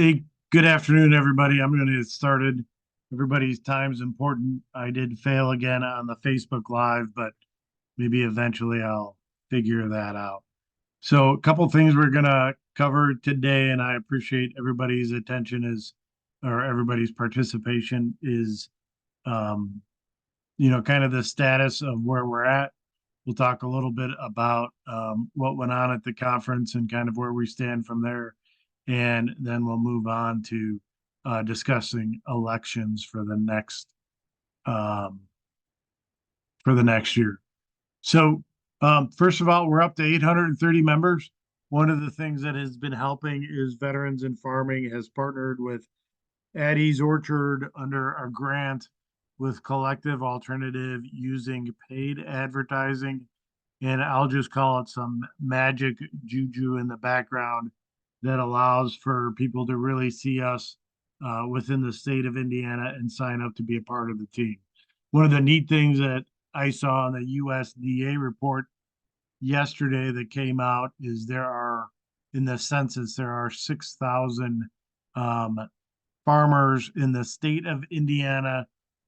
Hey, good afternoon, everybody. I'm going to get started. Everybody's time is important. I did fail again on the Facebook Live, but maybe eventually I'll figure that out. So, a couple things we're going to cover today, and I appreciate everybody's attention or everybody's participation is, um, kind of the status of where we're at. We'll talk a little bit about what went on at the conference and kind of where we stand from there. And then we'll move on to discussing elections um, for the next year. So, first of all, we're up to 830 members. One of the things that has been helping is Veterans in Farming has partnered with Addie's Orchard under a grant with Collective Alternative using paid advertising. And I'll just call it some magic juju in the background that allows for people to really see us within the state of Indiana and sign up to be a part of the team. One of the neat things that I saw in the USDA report yesterday that came out is in the census, there are 6,000 um, farmers in the state of Indiana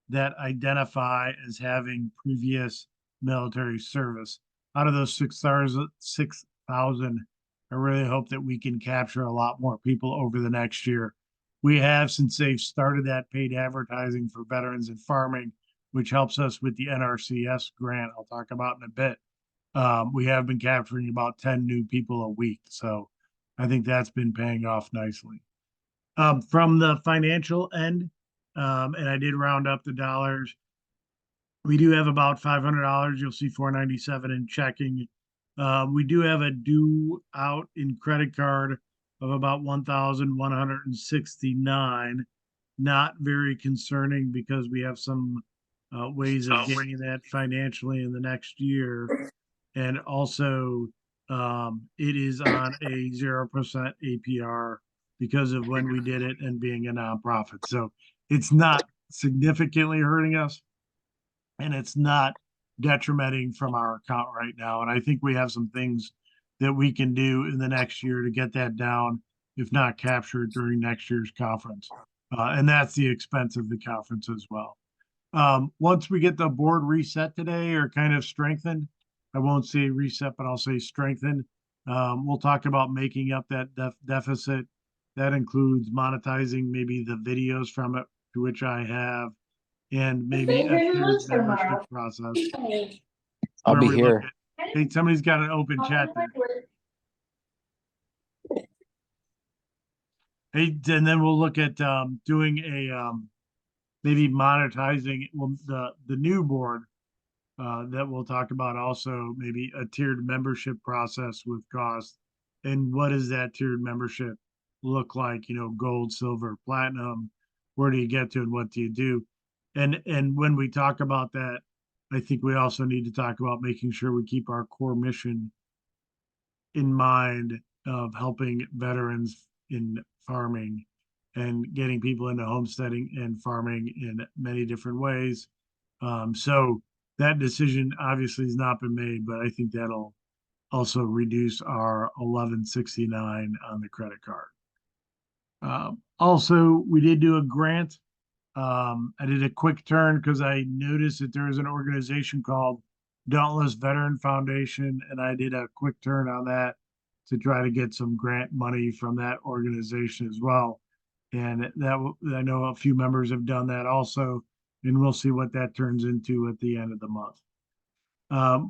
that identify as having previous military service. Out of those 6,000, I really hope that we can capture a lot more people over the next year. We have, since they've started that paid advertising for veterans in farming, which helps us with the NRCS grant I'll talk about in a bit. We have been capturing about 10 new people a week. So I think that's been paying off nicely. From the financial end, and I did round up the dollars. We do have about $500. You'll see 497 in checking. We do have a due out in credit card of about 1,169. Not very concerning because we have some ways of getting that financially in the next year. And also, it is on a 0% APR because of when we did it and being a nonprofit. So it's not significantly hurting us and it's not detrimenting from our account right now. And I think we have some things that we can do in the next year to get that down, if not captured during next year's conference. And that's the expense of the conference as well. Once we get the board reset today or kind of strengthened, I won't say reset, but I'll say strengthened. We'll talk about making up that deficit. That includes monetizing maybe the videos from it, to which I have, and maybe a tiered membership process I'll where be we look here. at, hey, somebody's got an open chat there. Hey, and then we'll look at doing a maybe monetizing the new board that we'll talk about also maybe a tiered membership process with cost. And what does that tiered membership look like? Gold, silver, platinum. Where do you get to and what do you do? And when we talk about that, I think we also need to talk about making sure we keep our core mission in mind of helping veterans in farming and getting people into homesteading and farming in many different ways. So that decision obviously has not been made, but I think that'll also reduce our 1169 on the credit card. Also, we did do a grant. I did a quick turn because I noticed that there is an organization called Dauntless Veteran Foundation, and I did a quick turn on that to try to get some grant money from that organization as well. And that I know a few members have done that also, and we'll see what that turns into at the end of the month.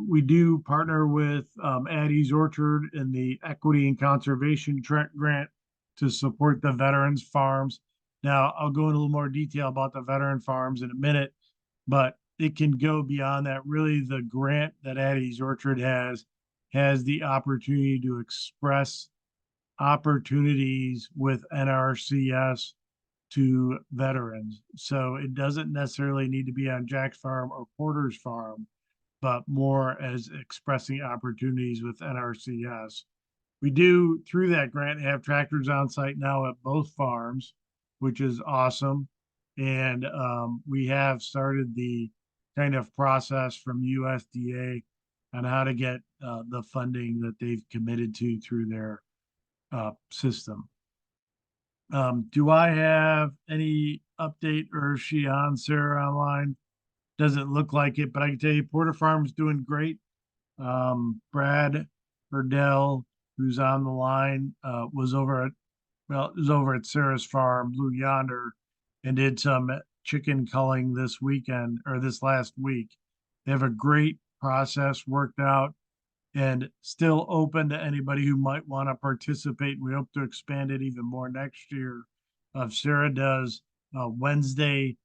We do partner with Addie's Orchard and the Equity and Conservation Grant to support the veterans farms. Now, I'll go in a little more detail about the veteran farms in a minute, but it can go beyond that. Really, the grant that Addie's Orchard has the opportunity to express opportunities with NRCS to veterans. So it doesn't necessarily need to be on Jack's farm or Porter's farm, but more as expressing opportunities with NRCS. We do, through that grant, have tractors on site now at both farms, which is awesome. And we have started the kind of process from USDA on how to get the funding that they've committed to through their system. Do I have any update, or is she on, Sarah, online? Doesn't look like it, but I can tell you Porter Farm's doing great. Brad Erdell, who's on the line, was over at Sarah's farm, Blue Yonder, and did some chicken culling this weekend or this last week. They have a great process worked out and still open to anybody who might want to participate. We hope to expand it even more next year. Sarah does Wednesday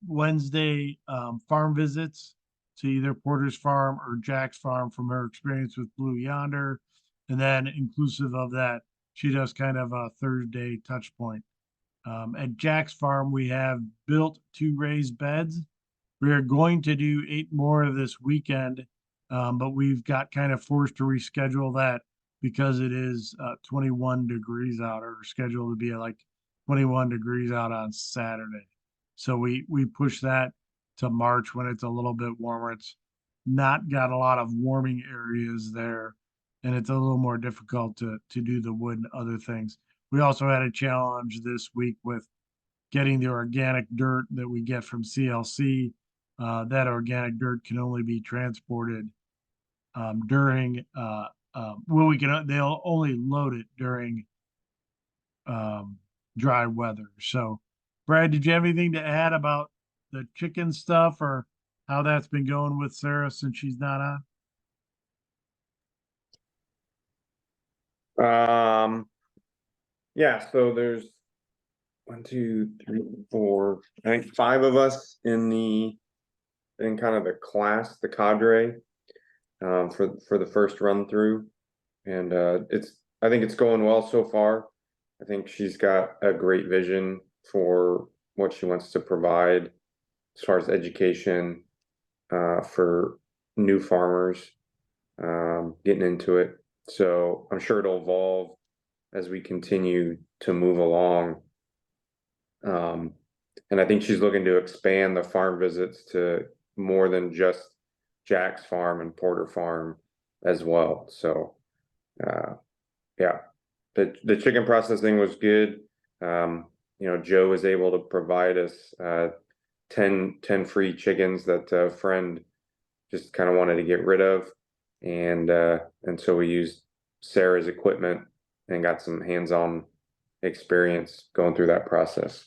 farm visits to either Porter's farm or Jack's farm from her experience with Blue Yonder. And then inclusive of that, she does kind of a Thursday touch point. At Jack's farm, we have built 2 raised beds. We are going to do 8 more this weekend, but we've got kind of forced to reschedule that because it is 21 degrees out, or scheduled to be like 21 degrees out on Saturday. So we push that to March when it's a little bit warmer. It's not got a lot of warming areas there, and it's a little more difficult to do the wood and other things. We also had a challenge this week with getting the organic dirt that we get from CLC. That organic dirt can only be transported during well, they'll only load it during um, dry weather. So, Brad, did you have anything to add about the chicken stuff, or how that's been going with Sarah since she's not on? Yeah, so there's 1, 2, 3, 4, I think 5 of us in kind of the class, the cadre, for the first run through. And I think it's going well so far. I think she's got a great vision for what she wants to provide as far as education for new farmers getting into it. So I'm sure it'll evolve as we continue to move along. And I think she's looking to expand the farm visits to more than just Jack's farm and Porter Farm as well. So, yeah, the chicken processing was good. Joe was able to provide us 10 free chickens that a friend just kind of wanted to get rid of, and so we used Sarah's equipment and got some hands-on experience going through that process.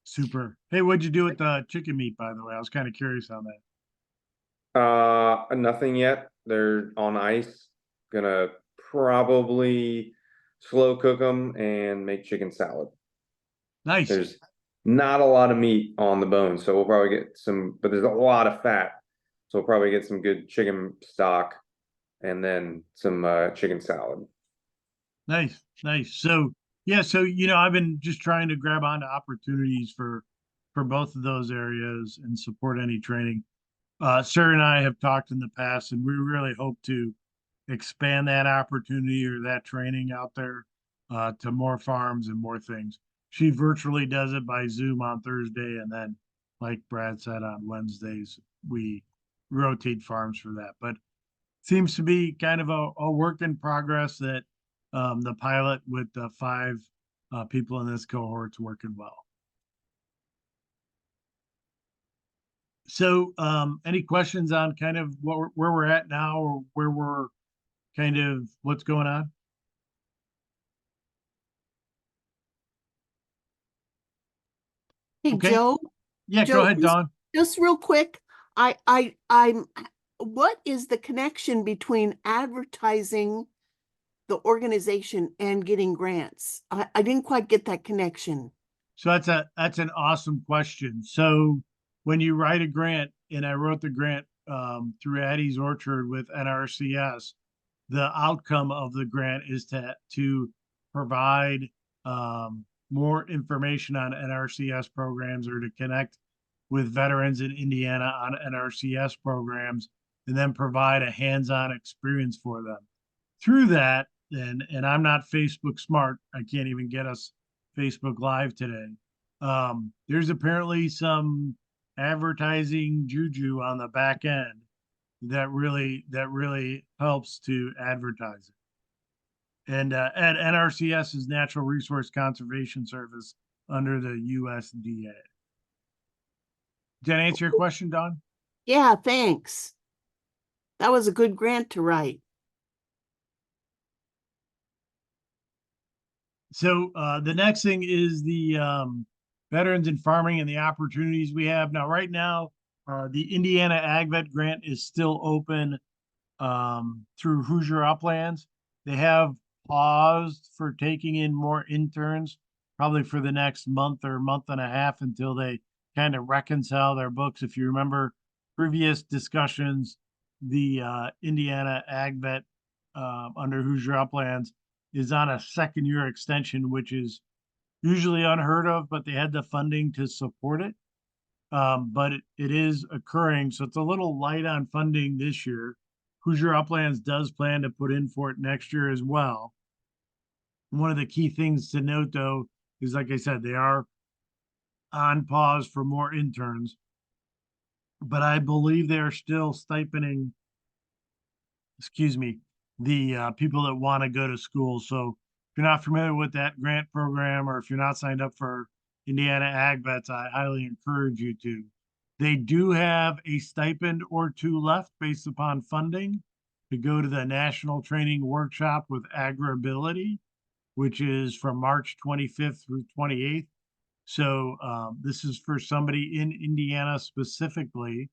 Super. Hey, what'd you do with the chicken meat, by the way? I was kind of curious on that. Nothing yet. They're on ice. Gonna probably slow cook them and make chicken salad. Nice. There's not a lot of meat on the bone, so we'll probably get some, but there's a lot of fat. So we'll probably get some good chicken stock and then some chicken salad. Nice, nice. So yeah, so I've been just trying to grab onto opportunities for both of those areas and support any training. Sarah and I have talked in the past, and we really hope to expand that opportunity or that training out there to more farms and more things. She virtually does it by Zoom on Thursday, and then, like Brad said, on Wednesdays we rotate farms for that. But seems to be kind of a work in progress that the pilot with the 5 people in this cohort's working well. So, any questions on kind of where we're at now, or where we're kind of what's going on? Hey, Okay. Joe. Yeah, go ahead, Dawn. Just real quick, I'm. What is the connection between advertising the organization and getting grants? I didn't quite get that connection. So that's an awesome question. So when you write a grant, and I wrote the grant through Addie's Orchard with NRCS, the outcome of the grant is to provide more information on NRCS programs, or to connect with veterans in Indiana on NRCS programs, and then provide a hands-on experience for them. Through that, and I'm not Facebook smart, I can't even get us Facebook Live today. There's apparently some advertising juju on the back end that really helps to advertise it. and at NRCS's Natural Resource Conservation Service under the USDA. Did that answer your question, Don? Yeah, thanks. That was a good grant to write. So the next thing is the veterans in farming and the opportunities we have. Now, right now, the Indiana Ag Vet grant is still open through Hoosier Uplands. They have paused for taking in more interns, probably for the next month or month and a half until they kind of reconcile their books. If you remember previous discussions, the Indiana Ag Vet under Hoosier Uplands is on a second year extension, which is usually unheard of, but they had the funding to support it. But it is occurring, so it's a little light on funding this year. Hoosier Uplands does plan to put in for it next year as well. One of the key things to note, though, is like I said, they are on pause for more interns, but I believe they're still stipending, excuse me, the people that want to go to school. So if you're not familiar with that grant program, or if you're not signed up for Indiana Ag Vets, I highly encourage you to. They do have a stipend or two left based upon funding to go to the National Training Workshop with Agribility, which is from March 25th through 28th. So this is for somebody in Indiana specifically,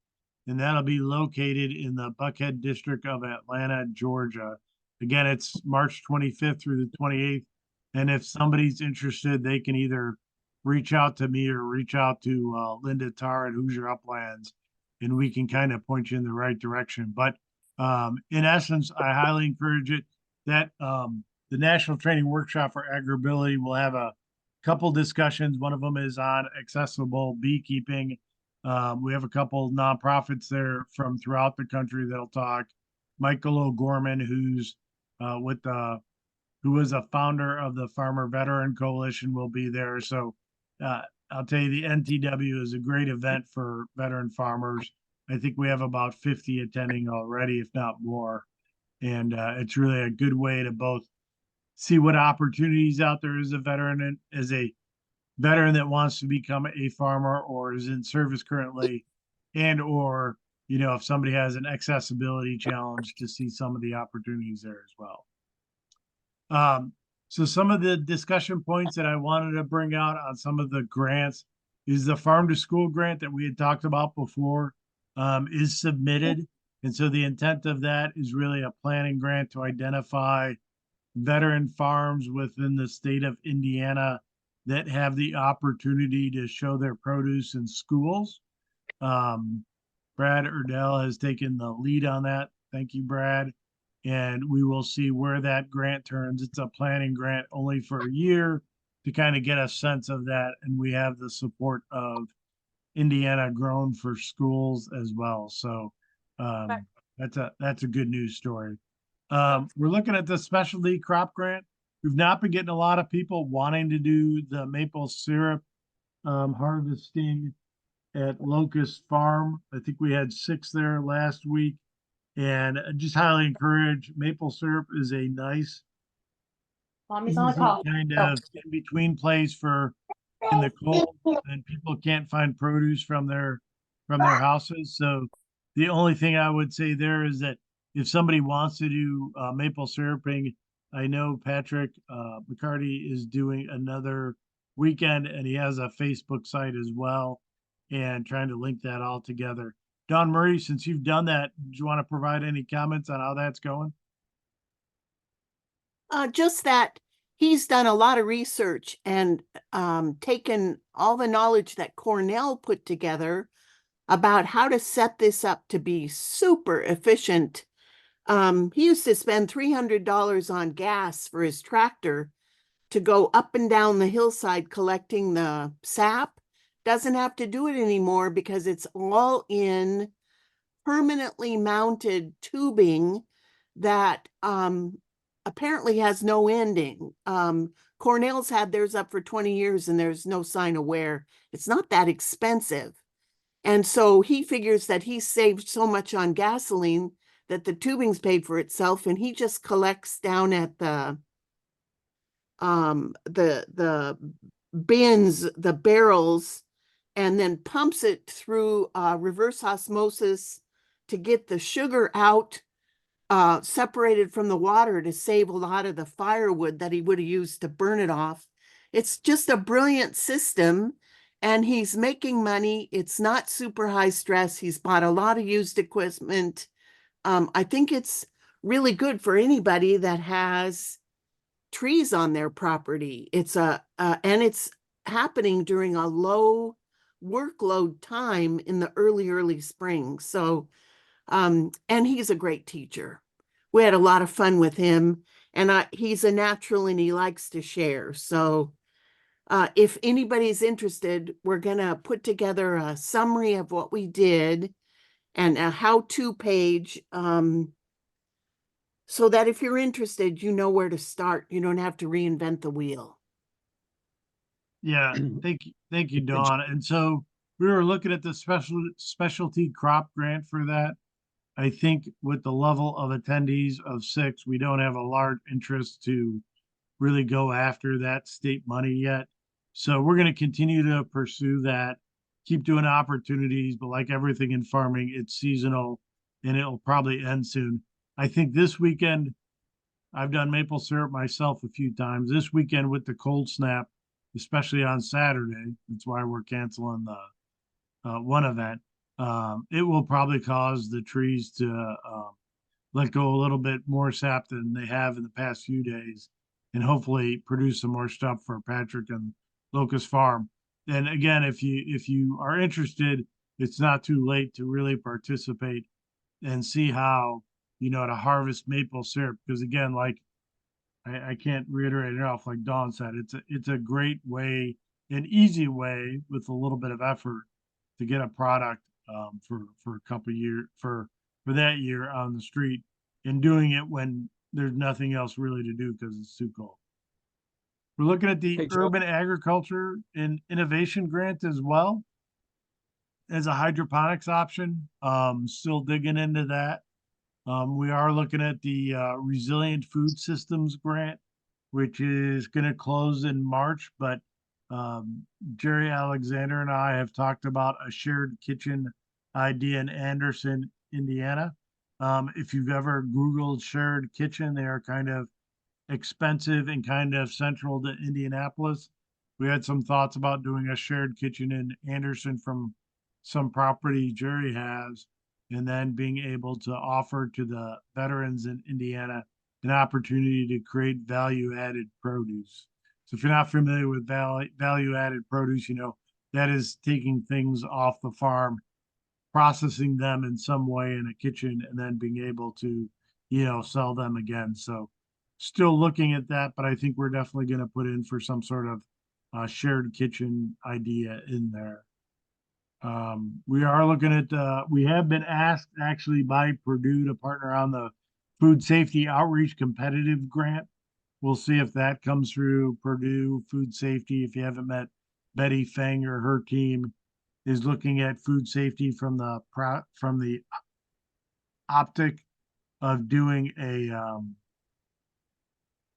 and that'll be located in the Buckhead district of Atlanta, Georgia. Again, it's March 25th through the 28th. And if somebody's interested, they can either reach out to me or reach out to Linda Tarr at Hoosier Uplands, and we can kind of point you in the right direction. But in essence, I highly encourage it. That the National Training Workshop for Agribility will have a couple discussions. One of them is on accessible beekeeping. We have a couple nonprofits there from throughout the country that'll talk. Michael O'Gorman, who's who was a founder of the Farmer Veteran Coalition, will be there. So I'll tell you, the NTW is a great event for veteran farmers. I think we have about 50 attending already, if not more. And it's really a good way to both see what opportunities out there as a veteran and as a veteran that wants to become a farmer or is in service currently, and or if somebody has an accessibility challenge, to see some of the opportunities there as well. So some of the discussion points that I wanted to bring out on some of the grants is the farm to school grant that we had talked about before is submitted. And so the intent of that is really a planning grant to identify veteran farms within the state of Indiana that have the opportunity to show their produce in schools. Brad Erdell has taken the lead on that. Thank you, Brad. And we will see where that grant turns. It's a planning grant only for a year to kind of get a sense of that. And we have the support of Indiana Grown for Schools as well. So that's a good news story. We're looking at the specialty crop grant. We've not been getting a lot of people wanting to do the maple syrup harvesting at Locust Farm. I think we had 6 there last week, and I just highly encourage. Maple syrup is a nice, Mommy's on a easy call. kind of in between place for in the cold, and people can't find produce from their houses. So the only thing I would say there is that if somebody wants to do maple syruping, I know Patrick McCarty is doing another weekend, and he has a Facebook site as well, and trying to link that all together. Don Murray, since you've done that, do you want to provide any comments on how that's going? Just that he's done a lot of research and taken all the knowledge that Cornell put together about how to set this up to be super efficient. He used to spend $300 on gas for his tractor to go up and down the hillside collecting the sap. Doesn't have to do it anymore because it's all in permanently mounted tubing that apparently has no ending. Cornell's had theirs up for 20 years and there's no sign of wear. It's not that expensive. And so he figures that he saved so much on gasoline that the tubing's paid for itself, and he just collects down at the the bins, the barrels, and then pumps it through reverse osmosis to get the sugar out, separated from the water to save a lot of the firewood that he would have used to burn it off. It's just a brilliant system, and he's making money. It's not super high stress. He's bought a lot of used equipment. I think it's really good for anybody that has trees on their property. And it's happening during a low workload time in the early spring. So, and he's a great teacher. We had a lot of fun with him, and he's a natural and he likes to share. So, if anybody's interested, we're gonna put together a summary of what we did and a how-to page, so that if you're interested, you know where to start. You don't have to reinvent the wheel. Yeah, thank you, Dawn. And so we were looking at the specialty crop grant for that. I think with the level of attendees of 6, we don't have a large interest to really go after that state money yet. So we're going to continue to pursue that, keep doing opportunities, but like everything in farming, it's seasonal and it'll probably end soon. I think this weekend, I've done maple syrup myself a few times. This weekend with the cold snap, especially on Saturday, that's why we're canceling the one event. It will probably cause the trees to let go a little bit more sap than they have in the past few days, and hopefully produce some more stuff for Patrick and Locust Farm. And again, if you are interested, it's not too late to really participate and see how, to harvest maple syrup. Because again, like I can't reiterate enough, like Dawn said, it's a great way, an easy way with a little bit of effort to get a product for a couple years for that year on the street, and doing it when there's nothing else really to do because it's too cold. We're looking at the Hey, Joe. Urban Agriculture and Innovation Grant as well as a hydroponics option. Still digging into that. We are looking at the Resilient Food Systems Grant, which is going to close in March, but Jerry Alexander and I have talked about a shared kitchen idea in Anderson, Indiana. If you've ever Googled shared kitchen, they are kind of expensive and kind of central to Indianapolis. We had some thoughts about doing a shared kitchen in Anderson from some property Jerry has, and then being able to offer to the veterans in Indiana an opportunity to create value added produce. So if you're not familiar with value added produce, that is taking things off the farm, processing them in some way in a kitchen, and then being able to, sell them again. So still looking at that, but I think we're definitely going to put in for some sort of shared kitchen idea in there. We are looking at, we have been asked actually by Purdue to partner on the Food Safety Outreach Competitive Grant. We'll see if that comes through Purdue Food Safety. If you haven't met Betty Feng or her team, is looking at food safety from the optic of doing a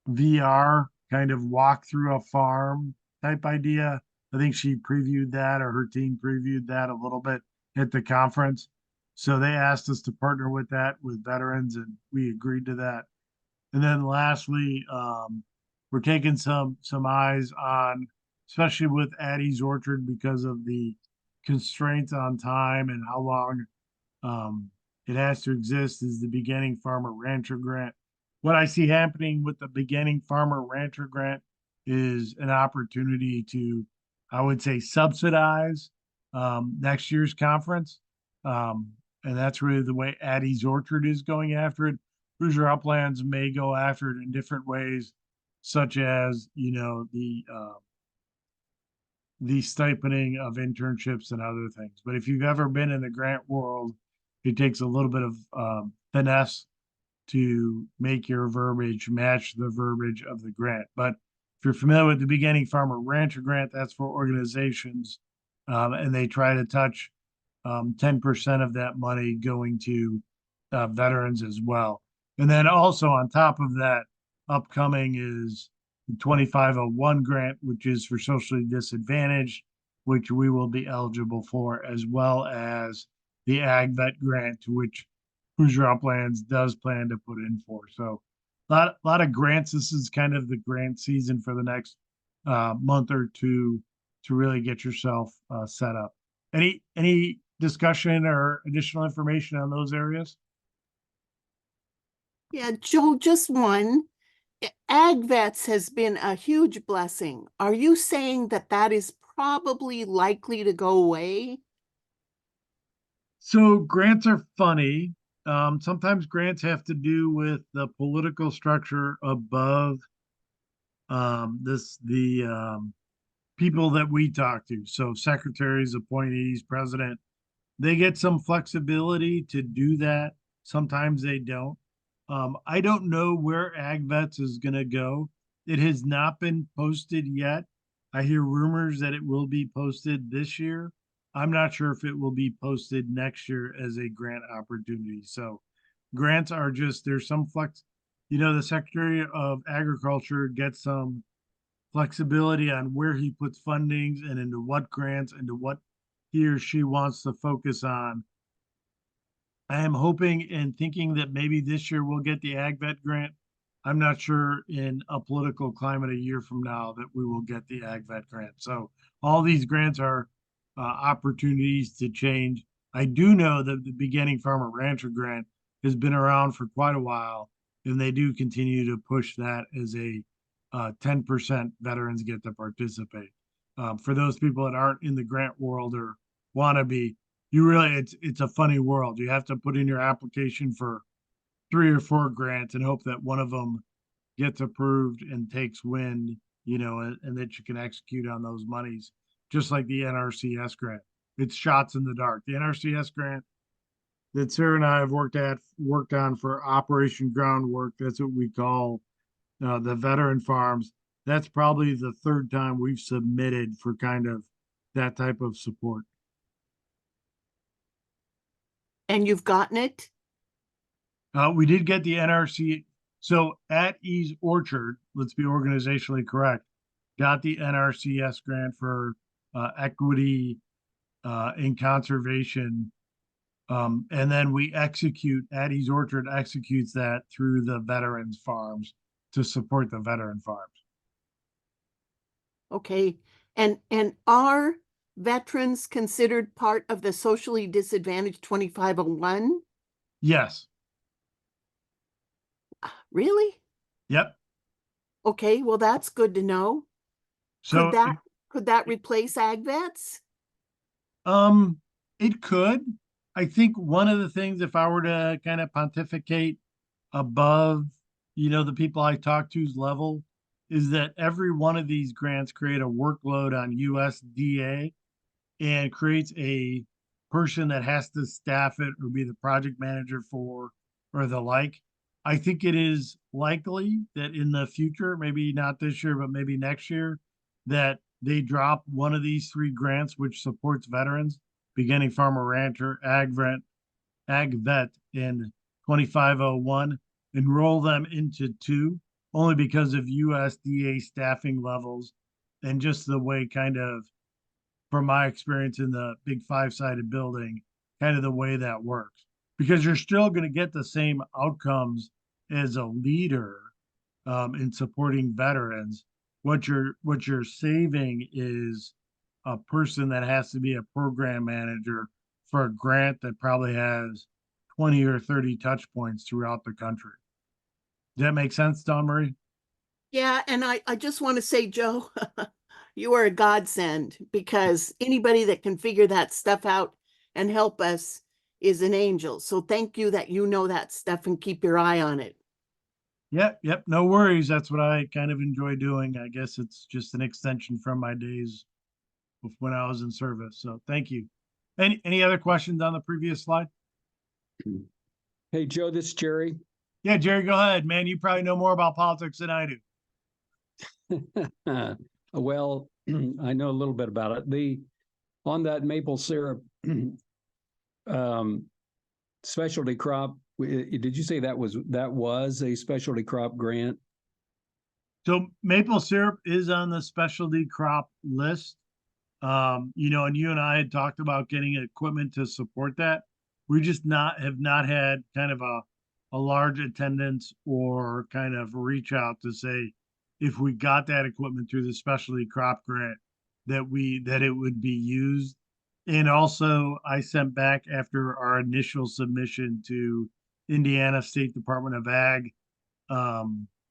VR kind of walk through a farm type idea. I think she previewed that, or her team previewed that a little bit at the conference. So they asked us to partner with that with veterans, and we agreed to that. And then lastly, we're taking some eyes on, especially with Addie's Orchard, because of the constraints on time and how long it has to exist, is the Beginning Farmer Rancher Grant. What I see happening with the Beginning Farmer Rancher Grant is an opportunity to, I would say, subsidize next year's conference. And that's really the way Addie's Orchard is going after it. Hoosier Uplands may go after it in different ways, such as, the stipending of internships and other things. But if you've ever been in the grant world, it takes a little bit of finesse to make your verbiage match the verbiage of the grant. But if you're familiar with the Beginning Farmer Rancher Grant, that's for organizations, and they try to touch 10% of that money going to veterans as well. And then also on top of that, upcoming is the 2501 grant, which is for socially disadvantaged, which we will be eligible for, as well as the Ag Vet grant, to which Hoosier Uplands does plan to put in for. So lot of grants. This is kind of the grant season for the next month or two to really get yourself set up. Any discussion or additional information on those areas? Yeah, Joe, just one. Ag Vets has been a huge blessing. Are you saying that that is probably likely to go away? So grants are funny. Sometimes grants have to do with the political structure above the people that we talk to. So secretaries, appointees, president, they get some flexibility to do that. Sometimes they don't. I don't know where Ag Vets is going to go. It has not been posted yet. I hear rumors that it will be posted this year. I'm not sure if it will be posted next year as a grant opportunity. So grants are just, there's some flex. The Secretary of Agriculture gets some flexibility on where he puts fundings and into what grants and to what he or she wants to focus on. I am hoping and thinking that maybe this year we'll get the Ag Vet grant. I'm not sure in a political climate a year from now that we will get the Ag Vet grant. So all these grants are opportunities to change. I do know that the Beginning Farmer Rancher grant has been around for quite a while, and they do continue to push that as a 10% veterans get to participate. For those people that aren't in the grant world or want to be, it's a funny world. You have to put in your application for 3 or 4 grants and hope that one of them gets approved and takes wind, and that you can execute on those monies, just like the NRCS grant. It's shots in the dark. The NRCS grant that Sarah and I have worked on for Operation Groundwork, that's what we call the veteran farms. That's probably the 3rd time we've submitted for kind of that type of support. And you've gotten it? We did get the NRC. So at Ease Orchard, let's be organizationally correct, got the NRCS grant for equity in conservation. And then at Ease Orchard executes that through the veterans farms to support the veteran farms. Okay. And are veterans considered part of the socially disadvantaged 2501? Yes. Really? Yep. Okay, well, that's good to know. So Could that replace Ag Vets? it could. I think one of the things, if I were to kind of pontificate above, the people I talk to's level, is that every one of these grants create a workload on USDA and creates a person that has to staff it or be the project manager for or the like. I think it is likely that in the future, maybe not this year, but maybe next year, that they drop one of these 3 grants which supports veterans, Beginning Farmer Rancher, Ag Vet in 2501, and roll them into 2, only because of USDA staffing levels and just the way, kind of, from my experience in the big 5-sided building, kind of the way that works. Because you're still going to get the same outcomes as a leader in supporting veterans. What you're saving is a person that has to be a program manager for a grant that probably has 20 or 30 touch points throughout the country. Does that make sense, Don Marie? Yeah, and I just want to say, Joe, you are a godsend, because anybody that can figure that stuff out and help us is an angel. So thank you that you know that stuff and keep your eye on it. Yep, no worries. That's what I kind of enjoy doing. I guess it's just an extension from my days of when I was in service. So thank you. Any other questions on the previous slide? Hey, Joe, this is Jerry. Yeah, Jerry, go ahead, man. You probably know more about politics than I do. Well, I know a little bit about it. On that maple syrup specialty crop, did you say that was a specialty crop grant? So maple syrup is on the specialty crop list. And you and I had talked about getting equipment to support that. We just have not had kind of a large attendance or kind of reach out to say if we got that equipment through the specialty crop grant that it would be used. And also I sent back after our initial submission to Indiana State Department of Ag.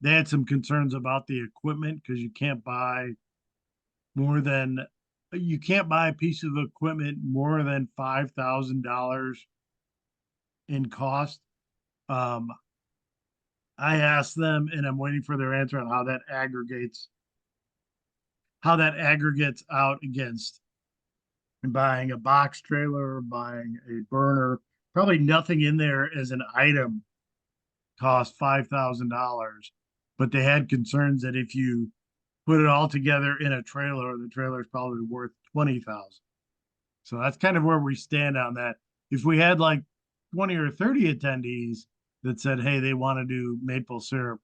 They had some concerns about the equipment because more than you can't buy a piece of equipment more than $5,000 in cost. Um, I asked them, and I'm waiting for their answer on how that aggregates out against buying a box trailer, buying a burner. Probably nothing in there as an item cost $5,000, but they had concerns that if you put it all together in a trailer, the trailer is probably worth 20,000. So that's kind of where we stand on that. If we had like 20 or 30 attendees that said, hey, they want to do maple syrup,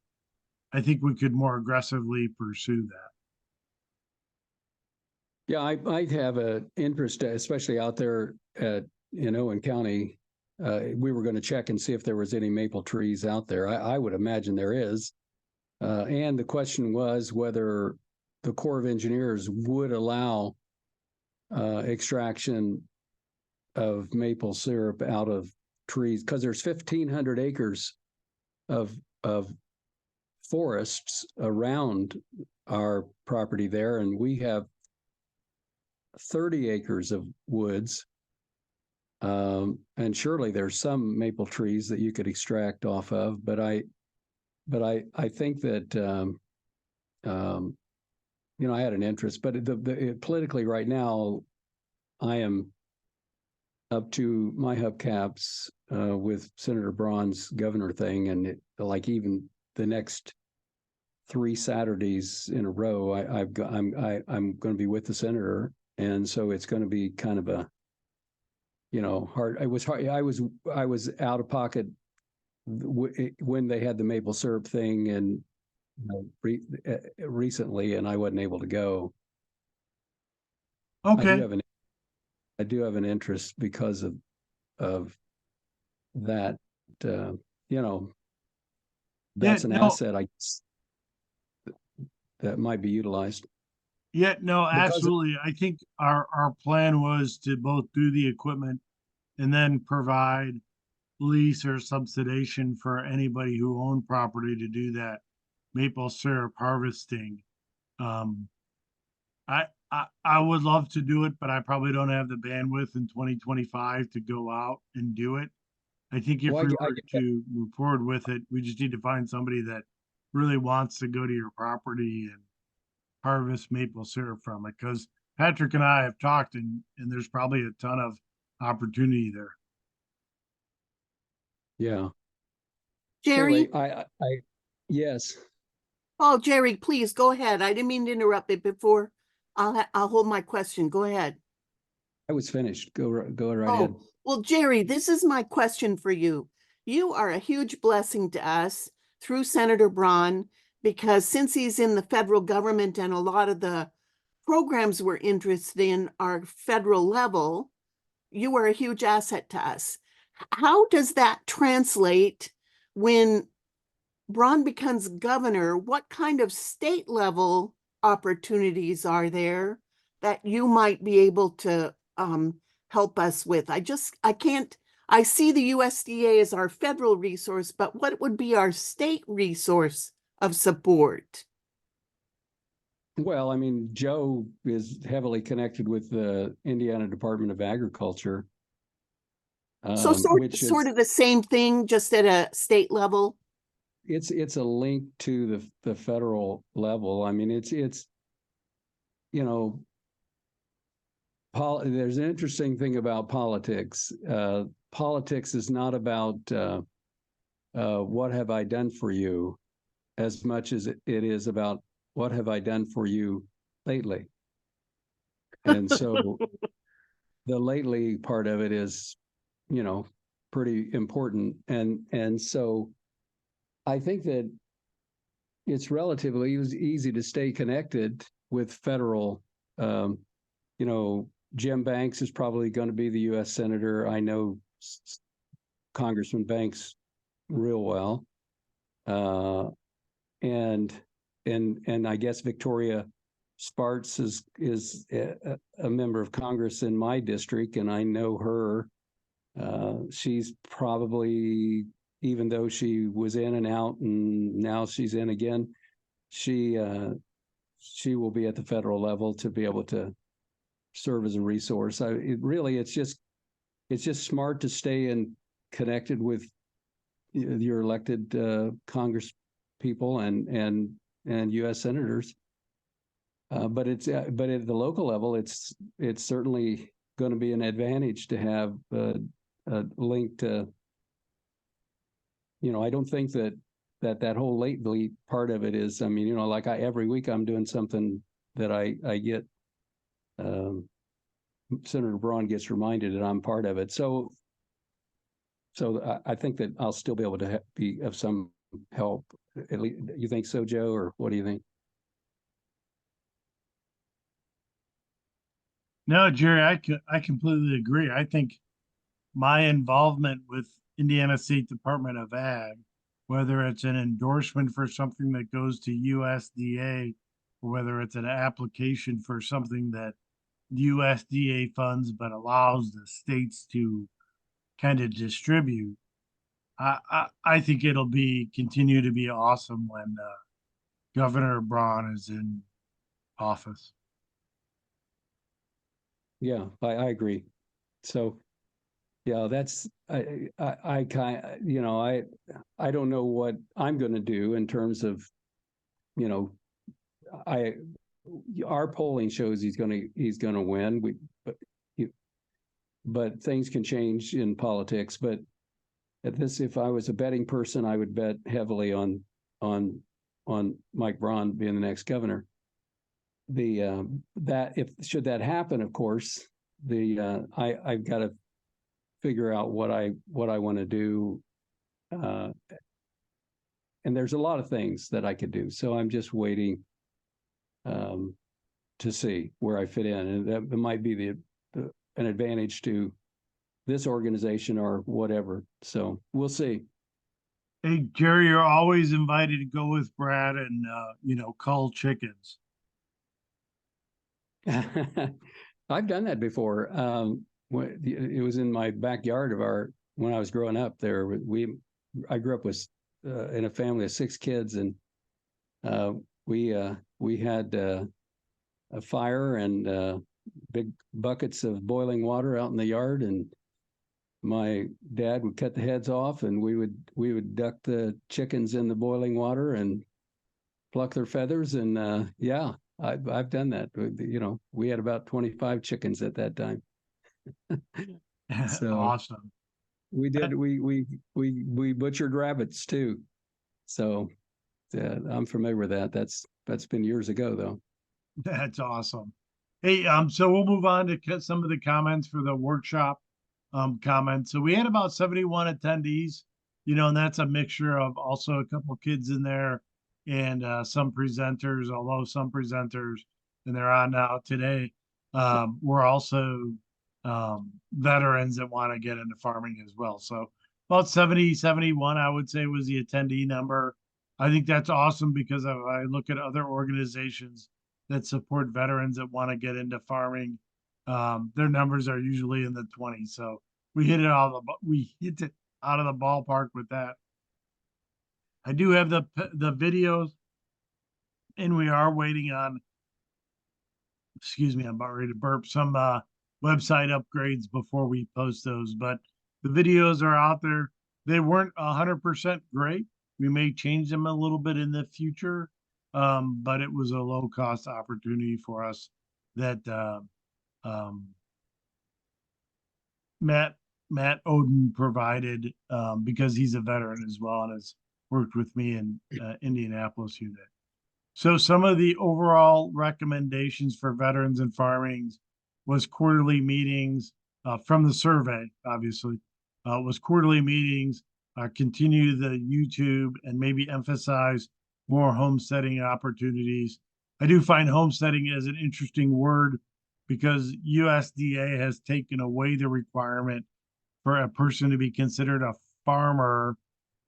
I think we could more aggressively pursue that. Yeah, I have an interest, especially out there in Owen County. We were going to check and see if there was any maple trees out there. I would imagine there is. And the question was whether the Corps of Engineers would allow extraction of maple syrup out of trees, because there's 1,500 acres of forests around our property there, and we have 30 acres of woods. And surely there's some maple trees that you could extract off of, but I think that I had an interest, but politically right now, I am up to my hubcaps with Senator Braun's governor thing, and like even the next 3 Saturdays in a row, I'm going to be with the senator, and so it's going to be kind of a hard. It was hard. I was out of pocket when they had the maple syrup thing, and recently, and I wasn't able to go. Okay. I do have an interest because of that. That's an asset I guess that might be utilized. Yeah, no, Because absolutely. I think our plan was to both do the equipment and then provide lease or subsidization for anybody who owned property to do that maple syrup harvesting. Um, I would love to do it, but I probably don't have the bandwidth in 2025 to go out and do it. I think if Well, we I were get that. to move forward with it, we just need to find somebody that really wants to go to your property and harvest maple syrup from it. Because Patrick and I have talked, and there's probably a ton of opportunity there. Yeah. Jerry? Anyway, yes. Oh, Jerry, please go ahead. I didn't mean to interrupt it before. I'll hold my question. Go ahead. I was finished. Go right ahead. Oh, well, Jerry, this is my question for you. You are a huge blessing to us through Senator Braun, because since he's in the federal government and a lot of the programs we're interested in are federal level, you are a huge asset to us. How does that translate when Braun becomes governor? What kind of state level opportunities are there that you might be able to help us with? I see the USDA as our federal resource, but what would be our state resource of support? Well, I mean, Joe is heavily connected with the Indiana Department of Agriculture, So which sort is of the same thing, just at a state level. it's a link to the federal level. I mean, it's there's an interesting thing about politics. Politics is not about what have I done for you, as much as it is about what have I done for you lately. And so the lately part of it is, pretty important. And so I think that, it's relatively easy to stay connected with federal. You know, Jim Banks is probably going to be the U.S. Senator. I know Congressman Banks real well. And I guess Victoria Spartz is a member of Congress in my district, and I know her. She's probably, even though she was in and out, and now she's in again, she will be at the federal level to be able to serve as a resource. It's just smart to stay connected with your elected Congress people and U.S. senators. But at the local level, it's certainly going to be an advantage to have a link to. You know, I don't think that whole lately part of it is. I mean, you know, like every week I'm doing something that I get. Senator Braun gets reminded that I'm part of it. So I think that I'll still be able to be of some help. At least, you think so, Joe, or what do you think? No, Jerry, I completely agree. I think my involvement with Indiana State Department of Ag, whether it's an endorsement for something that goes to USDA, or whether it's an application for something that USDA funds but allows the states to kind of distribute, I think it'll continue to be awesome when Governor Braun is in office. Yeah, I agree. So, yeah, that's I kind, you know, I don't know what I'm going to do in terms of, you know, our polling shows he's going to win. But things can change in politics. But if I was a betting person, I would bet heavily on Mike Braun being the next governor. Should that happen, of course, I've got to figure out what I want to do, and there's a lot of things that I could do. So I'm just waiting to see where I fit in, and that might be an advantage to this organization or whatever. So we'll see. Hey, Jerry, you're always invited to go with Brad and cull chickens. I've done that before. It was in my backyard when I was growing up there. I grew up with in a family of 6 kids, and we had a fire and big buckets of boiling water out in the yard, and my dad would cut the heads off, and we would duck the chickens in the boiling water and pluck their feathers, and yeah. I've done that. You know, we had about 25 chickens at that time. So awesome. We did. We butchered rabbits too. So I'm familiar with that. That's been years ago, though. That's awesome. Hey, so we'll move on to some of the comments for the workshop comments. So we had about 71 attendees, and that's a mixture of also a couple kids in there and some presenters, although some presenters, and they're on now today, we're also veterans that want to get into farming as well. So about 70, 71, I would say, was the attendee number. I think that's awesome because if I look at other organizations that support veterans that want to get into farming, their numbers are usually in the 20s. So we hit it out of the ballpark with that. I do have the videos, and we are waiting on, excuse me, I'm about ready to burp, some website upgrades before we post those, but the videos are out there. They weren't 100% great. We may change them a little bit in the future, but it was a low cost opportunity for us that Matt Oden provided, because he's a veteran as well and has worked with me in Indianapolis unit. So some of the overall recommendations for veterans and farming was quarterly meetings from the survey, obviously, was quarterly meetings, continue the YouTube, and maybe emphasize more homesteading opportunities. I do find homesteading as an interesting word because USDA has taken away the requirement for a person to be considered a farmer.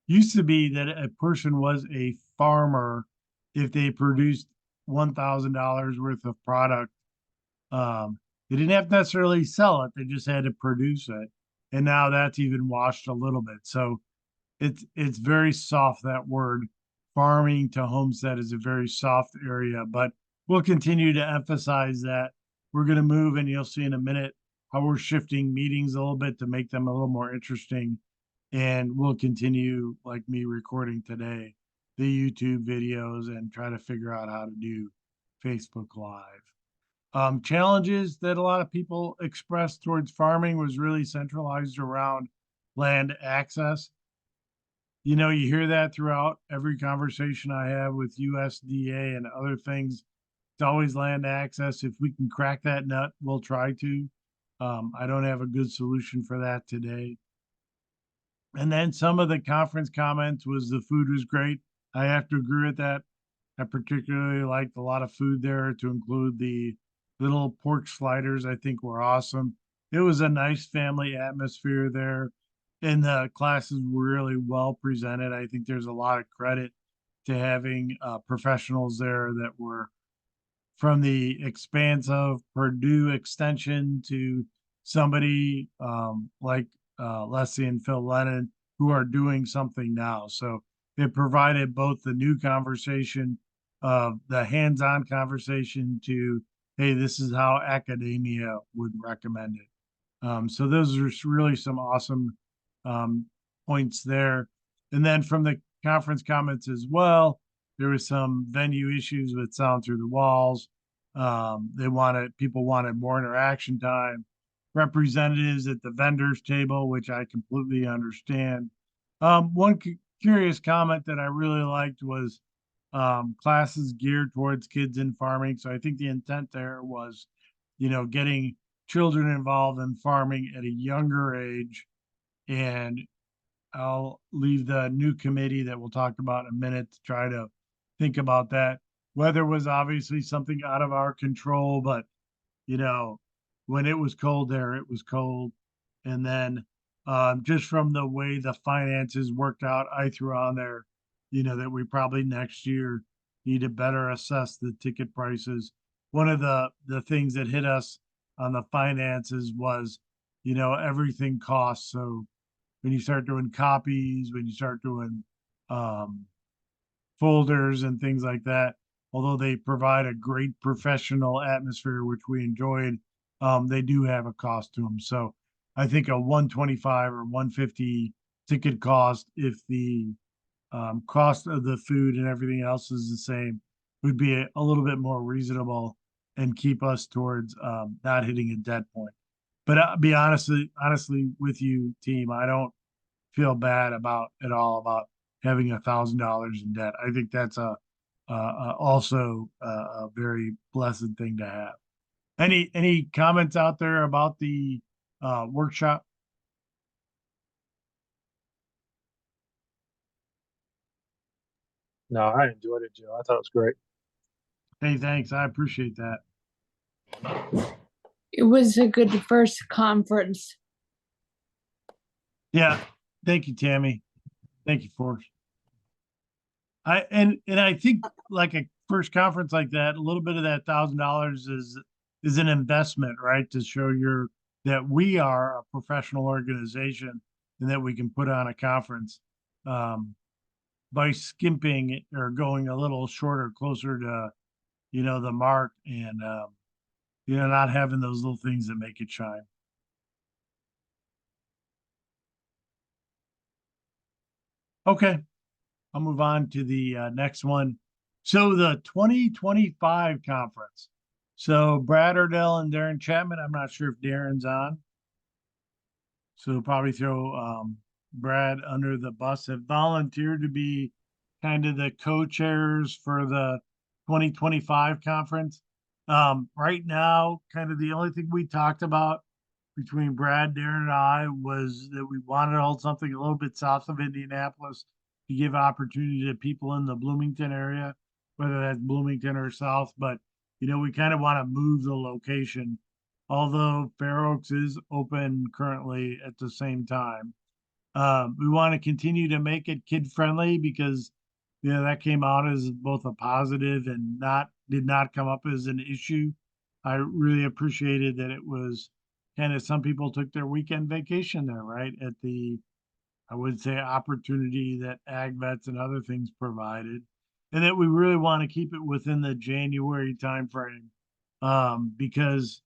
Used to be that a person was a farmer if they produced $1,000 worth of product. They didn't have to necessarily sell it; they just had to produce it. And now that's even washed a little bit. So it's very soft, that word. Farming to homestead is a very soft area, but we'll continue to emphasize that. We're going to move, and you'll see in a minute how we're shifting meetings a little bit to make them a little more interesting. And we'll continue, like me recording today, the YouTube videos and try to figure out how to do Facebook Live. Challenges that a lot of people expressed towards farming was really centralized around land access. You know, you hear that throughout every conversation I have with USDA and other things. It's always land access. If we can crack that nut, we'll try to. I don't have a good solution for that today. And then some of the conference comments was the food was great. I have to agree with that. I particularly liked a lot of food there, to include the little pork sliders. I think were awesome. It was a nice family atmosphere there, and the classes were really well presented. I think there's a lot of credit to having professionals there that were from the expanse of Purdue Extension to somebody like Leslie and Phil Lennon, who are doing something now. So it provided both the new conversation of the hands-on conversation to, hey, this is how academia would recommend it. So those are really some awesome points there. And then from the conference comments as well, there was some venue issues with sound through the walls. People wanted more interaction time, representatives at the vendors table, which I completely understand. One curious comment that I really liked was classes geared towards kids in farming. So I think the intent there was, getting children involved in farming at a younger age. And I'll leave the new committee that we'll talk about in a minute to try to think about that. Weather was obviously something out of our control, but when it was cold there, it was cold. And then just from the way the finances worked out, I threw on there, that we probably next year need to better assess the ticket prices. One of the things that hit us on the finances was, everything costs. So when you start doing copies, when you start doing folders and things like that, although they provide a great professional atmosphere, which we enjoyed, they do have a cost to them. So I think a 125 or 150 ticket cost, if the cost of the food and everything else is the same, would be a little bit more reasonable and keep us towards not hitting a dead point. But I'll be honestly with you, team, I don't feel bad at all about having $1,000 in debt. I think that's also a very blessed thing to have. Any comments out there about the workshop? No, I enjoyed it, Joe. I thought it was great. Hey, thanks. I appreciate that. It was a good first conference. Yeah. Thank you, Tammy. Thank you, Forrest. I think like a first conference like that, a little bit of that $1,000 is an investment, right? To show that we are a professional organization and that we can put on a conference. By skimping or going a little shorter, closer to, the mark, and not having those little things that make it shine. Okay, I'll move on to the next one. So the 2025 conference. So Brad Erdell and Darren Chapman. I'm not sure if Darren's on. So probably throw Brad under the bus. Have volunteered to be kind of the co-chairs for the 2025 conference. Right now, kind of the only thing we talked about between Brad, Darren, and I was that we wanted to hold something a little bit south of Indianapolis to give opportunity to people in the Bloomington area, whether that's Bloomington or South, but we kind of want to move the location. Although Fair Oaks is open currently at the same time. We want to continue to make it kid friendly because that came out as both a positive and did not come up as an issue. I really appreciated that it was kind of, some people took their weekend vacation there, right? At the, I would say, opportunity that ag vets and other things provided. And that we really want to keep it within the January timeframe. Because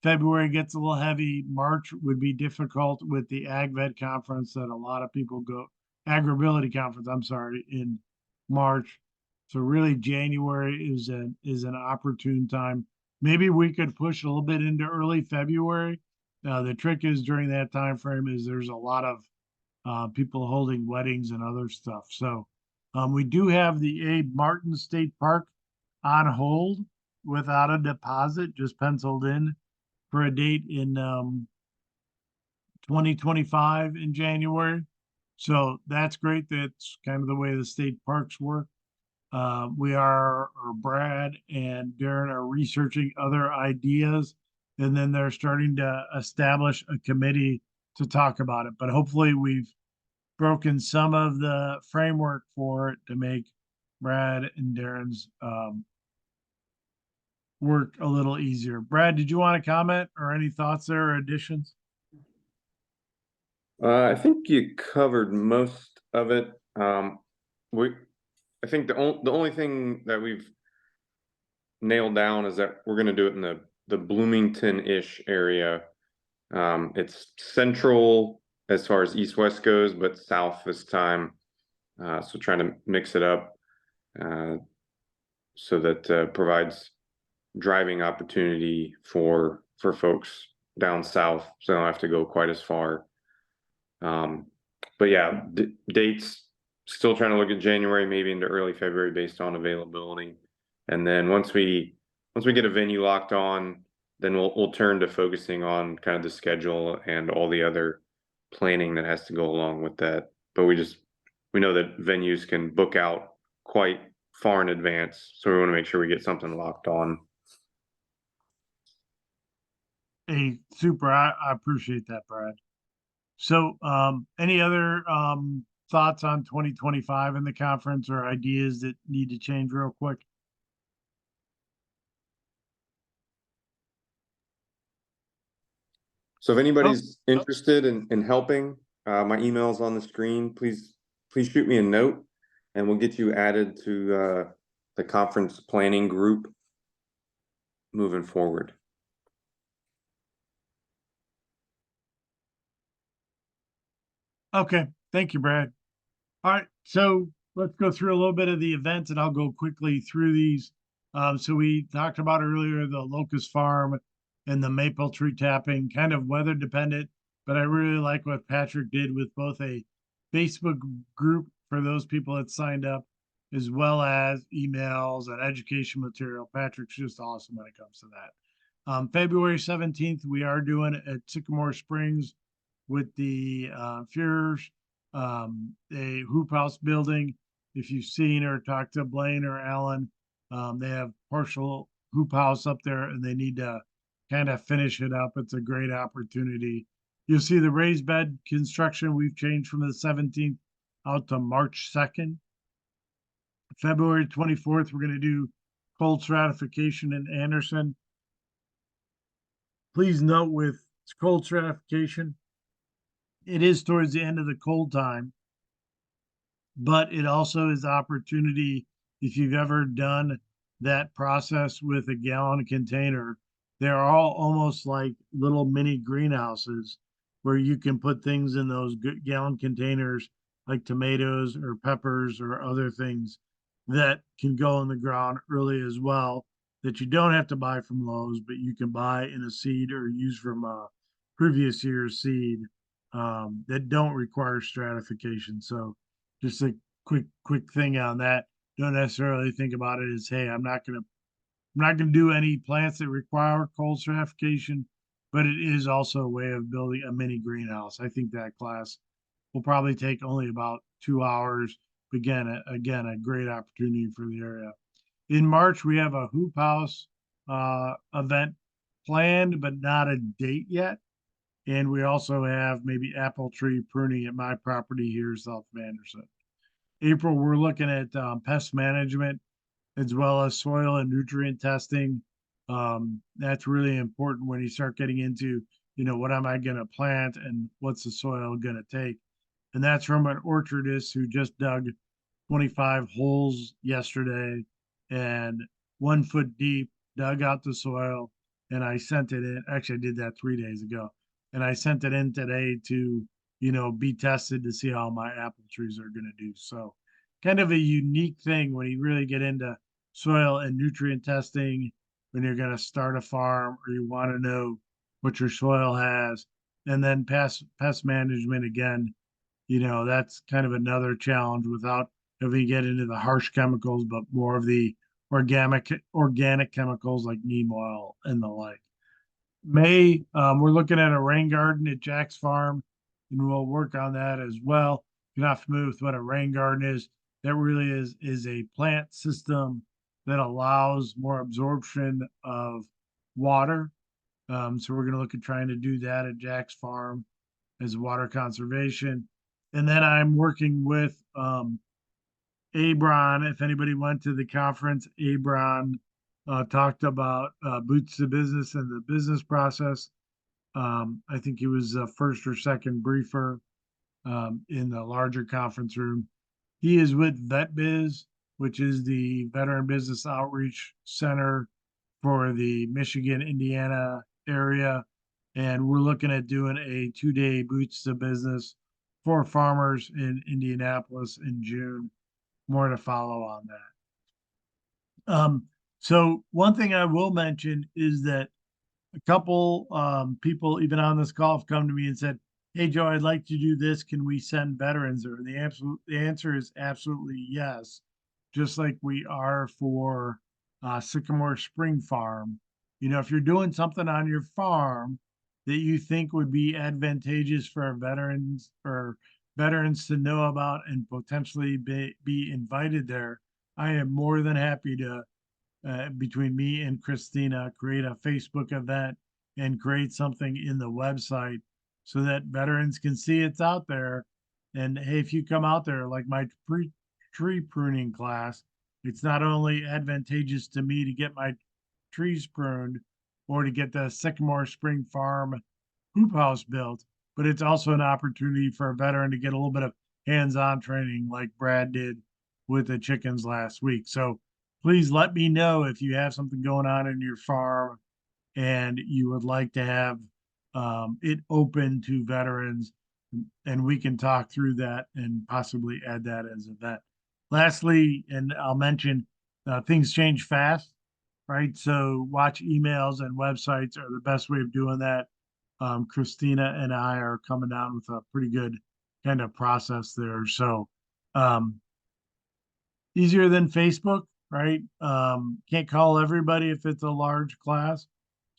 February gets a little heavy. March would be difficult with the Ag Vet conference that a lot of people go, Agribility conference, I'm sorry, in March. So really January is an opportune time. Maybe we could push a little bit into early February. The trick is during that time frame is there's a lot of people holding weddings and other stuff. So we do have the Abe Martin State Park on hold without a deposit, just penciled in for a date in 2025 in January. So that's great. That's kind of the way the state parks work. Or Brad and Darren are researching other ideas, and then they're starting to establish a committee to talk about it. But hopefully we've broken some of the framework for it to make Brad and Darren's work a little easier. Brad, did you want to comment or any thoughts there or additions? I think you covered most of it. I think the only thing that we've nailed down is that we're going to do it in the Bloomington-ish area. It's central as far as east-west goes, but south this time. So trying to mix it up so that provides driving opportunity for folks down south, so they don't have to go quite as far. But yeah, dates, still trying to look at January, maybe into early February based on availability. And then once we get a venue locked on, then we'll turn to focusing on kind of the schedule and all the other planning that has to go along with that. But we know that venues can book out quite far in advance, so we want to make sure we get something locked on. Hey, super. I appreciate that, Brad. So, any other thoughts on 2025 in the conference or ideas that need to change real quick? So if anybody's interested in helping, my email's on the screen. Please shoot me a note, and we'll get you added to the conference planning group moving forward. Okay, thank you, Brad. All right, so let's go through a little bit of the events, and I'll go quickly through these. So we talked about earlier the locust farm and the maple tree tapping, kind of weather dependent, but I really like what Patrick did with both a Facebook group for those people that signed up, as well as emails and education material. Patrick's just awesome when it comes to that. February 17th, we are doing it at Sycamore Springs with the Fuhrers, a hoop house building. If you've seen or talked to Blaine or Alan, they have partial hoop house up there and they need to kind of finish it up. It's a great opportunity. You'll see the raised bed construction. We've changed from the 17th out to March 2nd. February 24th, we're going to do cold stratification in Anderson. Please note with cold stratification, it is towards the end of the cold time, but it also is opportunity. If you've ever done that process with a gallon container, they're all almost like little mini greenhouses where you can put things in those gallon containers like tomatoes or peppers or other things that can go in the ground early as well, that you don't have to buy from Lowe's, but you can buy in a seed or use from a previous year's seed that don't require stratification. So just a quick thing on that. Don't necessarily think about it as, hey, I'm not gonna do any plants that require cold stratification, but it is also a way of building a mini greenhouse. I think that class will probably take only about 2 hours. again, a great opportunity for the area. In March, we have a hoop house event planned, but not a date yet. And we also have maybe apple tree pruning at my property here south of Anderson. April, we're looking at pest management as well as soil and nutrient testing. That's really important when you start getting into, what am I going to plant and what's the soil going to take? And that's from an orchardist who just dug 25 holes yesterday and 1 foot deep, dug out the soil, and I sent it in. Actually, I did that 3 days ago, and I sent it in today to, be tested to see how my apple trees are going to do. So, kind of a unique thing when you really get into soil and nutrient testing when you're going to start a farm or you want to know what your soil has, and then pest management again. That's kind of another challenge without if we get into the harsh chemicals, but more of the organic chemicals like neem oil and the like. May, we're looking at a rain garden at Jack's farm, and we'll work on that as well. If you're not familiar with what a rain garden is, that really is a plant system that allows more absorption of water. So we're going to look at trying to do that at Jack's farm as water conservation. And then I'm working with Abron. If anybody went to the conference, Abron talked about boots to business and the business process. I think he was the first or second briefer in the larger conference room. He is with VetBiz, which is the Veteran Business Outreach Center for the Michigan, Indiana area. And we're looking at doing a 2-day boots to business for farmers in Indianapolis in June. More to follow on that. So one thing I will mention is that a couple people even on this call have come to me and said, "Hey Joe, I'd like to do this. Can we send veterans there?" And the answer is absolutely yes. Just like we are for Sycamore Spring Farm. If you're doing something on your farm that you think would be advantageous for our veterans or veterans to know about and potentially be invited there, I am more than happy to, between me and Christina, create a Facebook event and create something in the website so that veterans can see it's out there. And hey, if you come out there, like my tree pruning class, it's not only advantageous to me to get my trees pruned or to get the Sycamore Spring Farm hoop house built, but it's also an opportunity for a veteran to get a little bit of hands-on training like Brad did with the chickens last week. So please let me know if you have something going on in your farm and you would like to have it open to veterans, and we can talk through that and possibly add that as an event. Lastly, and I'll mention, things change fast, right? So watch emails and websites are the best way of doing that. Christina and I are coming down with a pretty good kind of process there. So easier than Facebook, right? Can't call everybody if it's a large class.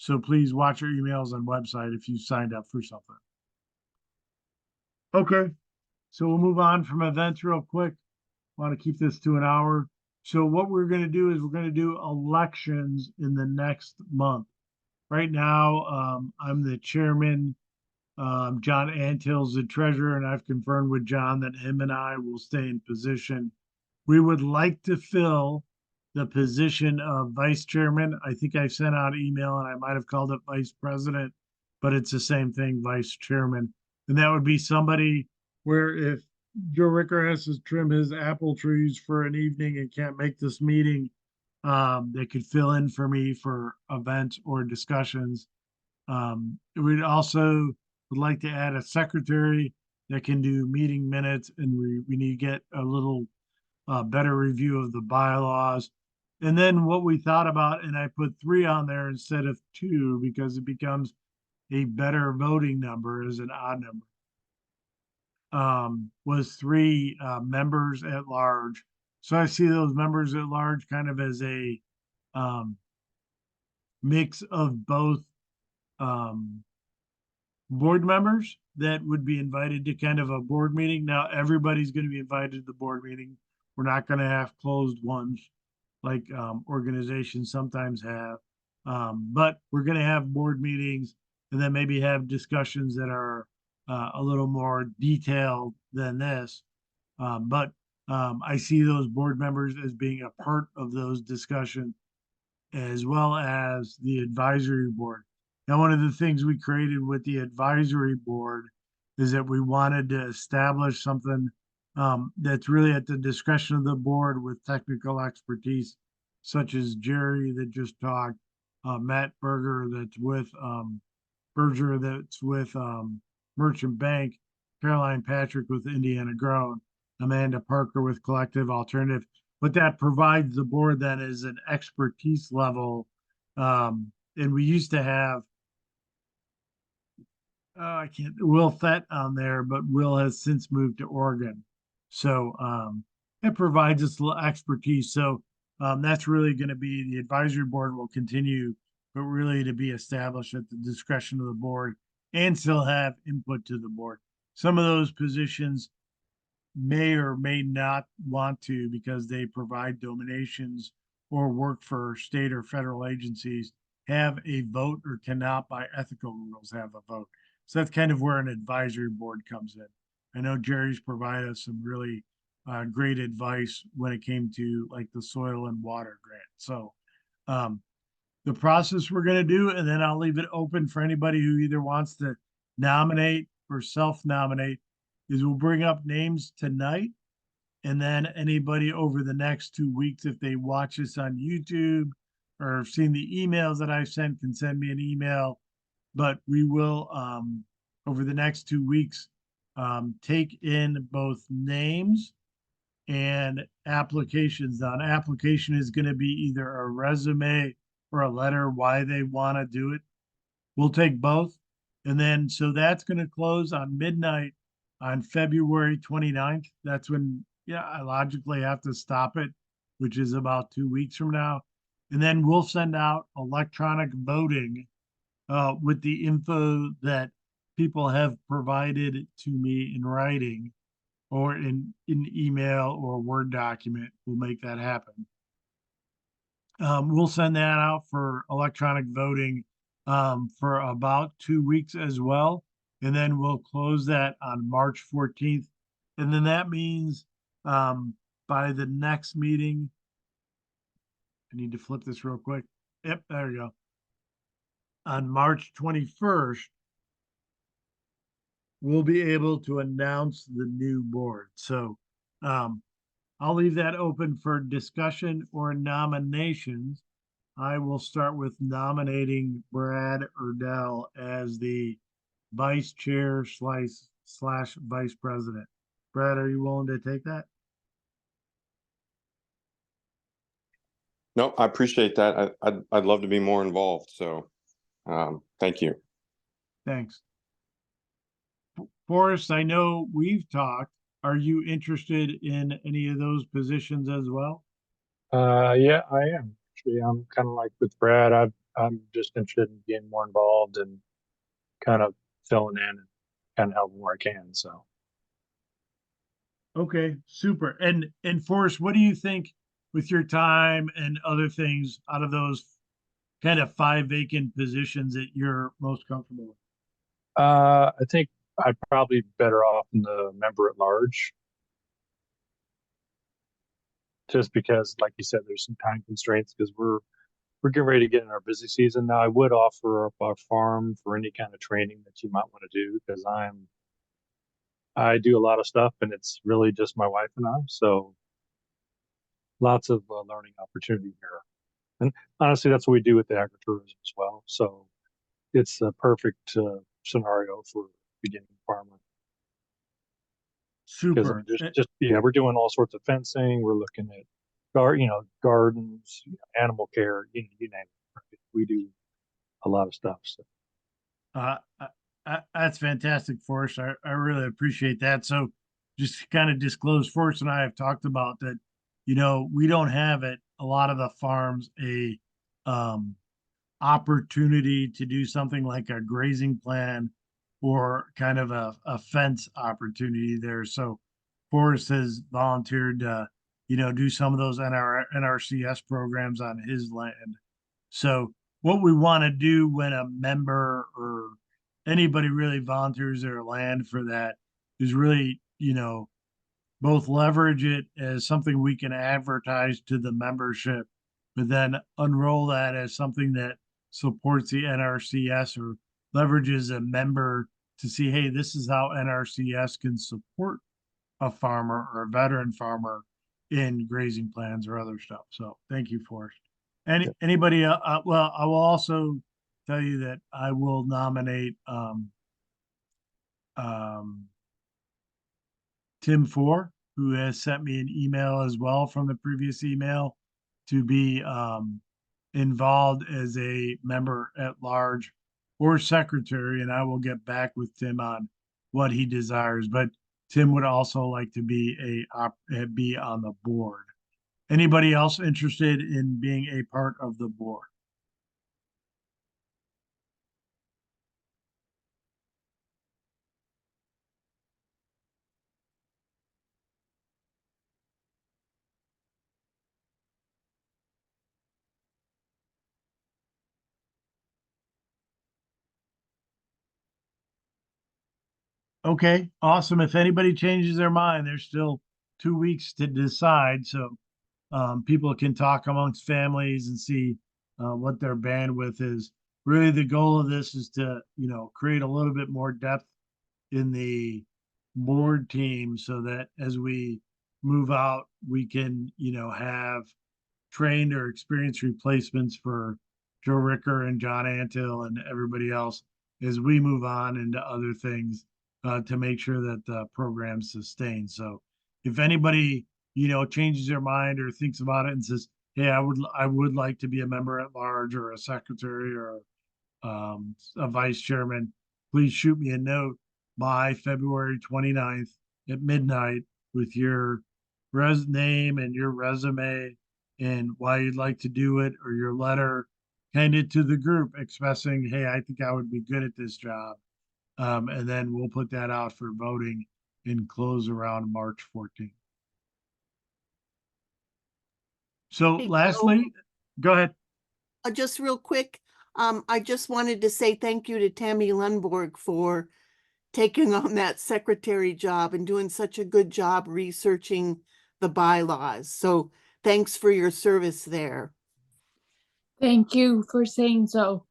So please watch your emails and website if you signed up for something. Okay, so we'll move on from events real quick. Want to keep this to an hour. So what we're going to do is we're going to do elections in the next month. Right now, I'm the chairman. John Antill's the treasurer, and I've confirmed with John that him and I will stay in position. We would like to fill the position of vice chairman. I think I sent out email and I might have called it vice president, but it's the same thing, vice chairman. And that would be somebody where if Joe Ricker has to trim his apple trees for an evening and can't make this meeting, they could fill in for me for events or discussions. We'd also would like to add a secretary that can do meeting minutes, and we need to get a little better review of the bylaws. And then what we thought about, and I put 3 on there instead of 2 because it becomes a better voting number as an odd number. Was 3 members at large. So I see those members at large kind of as a mix of both board members that would be invited to kind of a board meeting. Now, everybody's going to be invited to the board meeting. We're not going to have closed ones like organizations sometimes have. But we're going to have board meetings and then maybe have discussions that are a little more detailed than this. But I see those board members as being a part of those discussions as well as the advisory board. Now, one of the things we created with the advisory board is that we wanted to establish something that's really at the discretion of the board with technical expertise, such as Jerry that just talked, Matt Berger that's with Merchant Bank, Caroline Patrick with Indiana Grown, Amanda Parker with Collective Alternative. What that provides the board then is an expertise level. And we used to have, I can't, Will Fett on there, but Will has since moved to Oregon. So it provides us a little expertise. So that's really going to be the advisory board will continue, but really to be established at the discretion of the board and still have input to the board. Some of those positions may or may not want to because they provide donations or work for state or federal agencies, have a vote or cannot by ethical rules have a vote. So that's kind of where an advisory board comes in. I know Jerry's provided us some really great advice when it came to like the soil and water grant. So the process we're going to do, and then I'll leave it open for anybody who either wants to nominate or self-nominate, is we'll bring up names tonight. And then anybody over the next 2 weeks, if they watch this on YouTube or have seen the emails that I've sent, can send me an email. But we will, over the next 2 weeks, take in both names and applications. Now, an application is going to be either a resume or a letter why they want to do it. We'll take both. And then, so that's going to close on midnight on February 29th. That's when, yeah, I logically have to stop it, which is about 2 weeks from now. And then we'll send out electronic voting with the info that people have provided to me in writing or in email or Word document. We'll make that happen. We'll send that out for electronic voting for about 2 weeks as well. And then we'll close that on March 14th. And then that means by the next meeting, I need to flip this real quick. Yep, there we go. On March 21st, we'll be able to announce the new board. So I'll leave that open for discussion or nominations. I will start with nominating Brad Erdell as the vice chair slash vice president. Brad, are you willing to take that? No, I appreciate that. I'd love to be more involved. So thank you. Thanks. Forrest, I know we've talked. Are you interested in any of those positions as well? Yeah, I am. Actually, I'm kind of like with Brad. I'm just interested in getting more involved and kind of filling in and kind of helping where I can. So Okay, super. And Forrest, what do you think with your time and other things out of those kind of 5 vacant positions that you're most comfortable with? I think I'd probably be better off in the member at large. Just because, like you said, there's some time constraints because we're getting ready to get in our busy season now. I would offer up our farm for any kind of training that you might want to do because I do a lot of stuff and it's really just my wife and I. So lots of learning opportunity here. And honestly, that's what we do with the agritourism as well. So it's a perfect scenario for beginning farmer. Because Super. we're doing all sorts of fencing. We're looking at gardens, animal care, you name it. Right? We do a lot of stuff. So. That's fantastic, Forrest. I really appreciate that. So just to kind of disclose, Forrest and I have talked about that, we don't have at a lot of the farms a opportunity to do something like a grazing plan or kind of a fence opportunity there. So Forrest has volunteered to, do some of those NRCS programs on his land. So what we want to do when a member or anybody really volunteers their land for that is really, both leverage it as something we can advertise to the membership, but then unroll that as something that supports the NRCS or leverages a member to see, hey, this is how NRCS can support a farmer or a veteran farmer in grazing plans or other stuff. So thank you, Forrest. Anybody, well, I will also tell you that I will nominate um, Tim Four, who has sent me an email as well from the previous email to be involved as a member at large or secretary, and I will get back with Tim on what he desires. But Tim would also like to be on the board. Anybody else interested in being a part of the board? Okay, awesome. If anybody changes their mind, there's still 2 weeks to decide. So people can talk amongst families and see what their bandwidth is. Really, the goal of this is to, create a little bit more depth in the board team so that as we move out, we can, have trained or experienced replacements for Joe Ricker and John Antill and everybody else as we move on into other things to make sure that the program sustains. So if anybody, changes their mind or thinks about it and says, hey, I would like to be a member at large or a secretary or a vice chairman, please shoot me a note by February 29th at midnight with your name and your resume and why you'd like to do it, or your letter handed to the group expressing, hey, I think I would be good at this job. And then we'll put that out for voting and close around March 14th. So Hey, Joe. lastly, go ahead. Just real quick, I just wanted to say thank you to Tammy Lundborg for taking on that secretary job and doing such a good job researching the bylaws. So thanks for your service there. Thank you for saying so.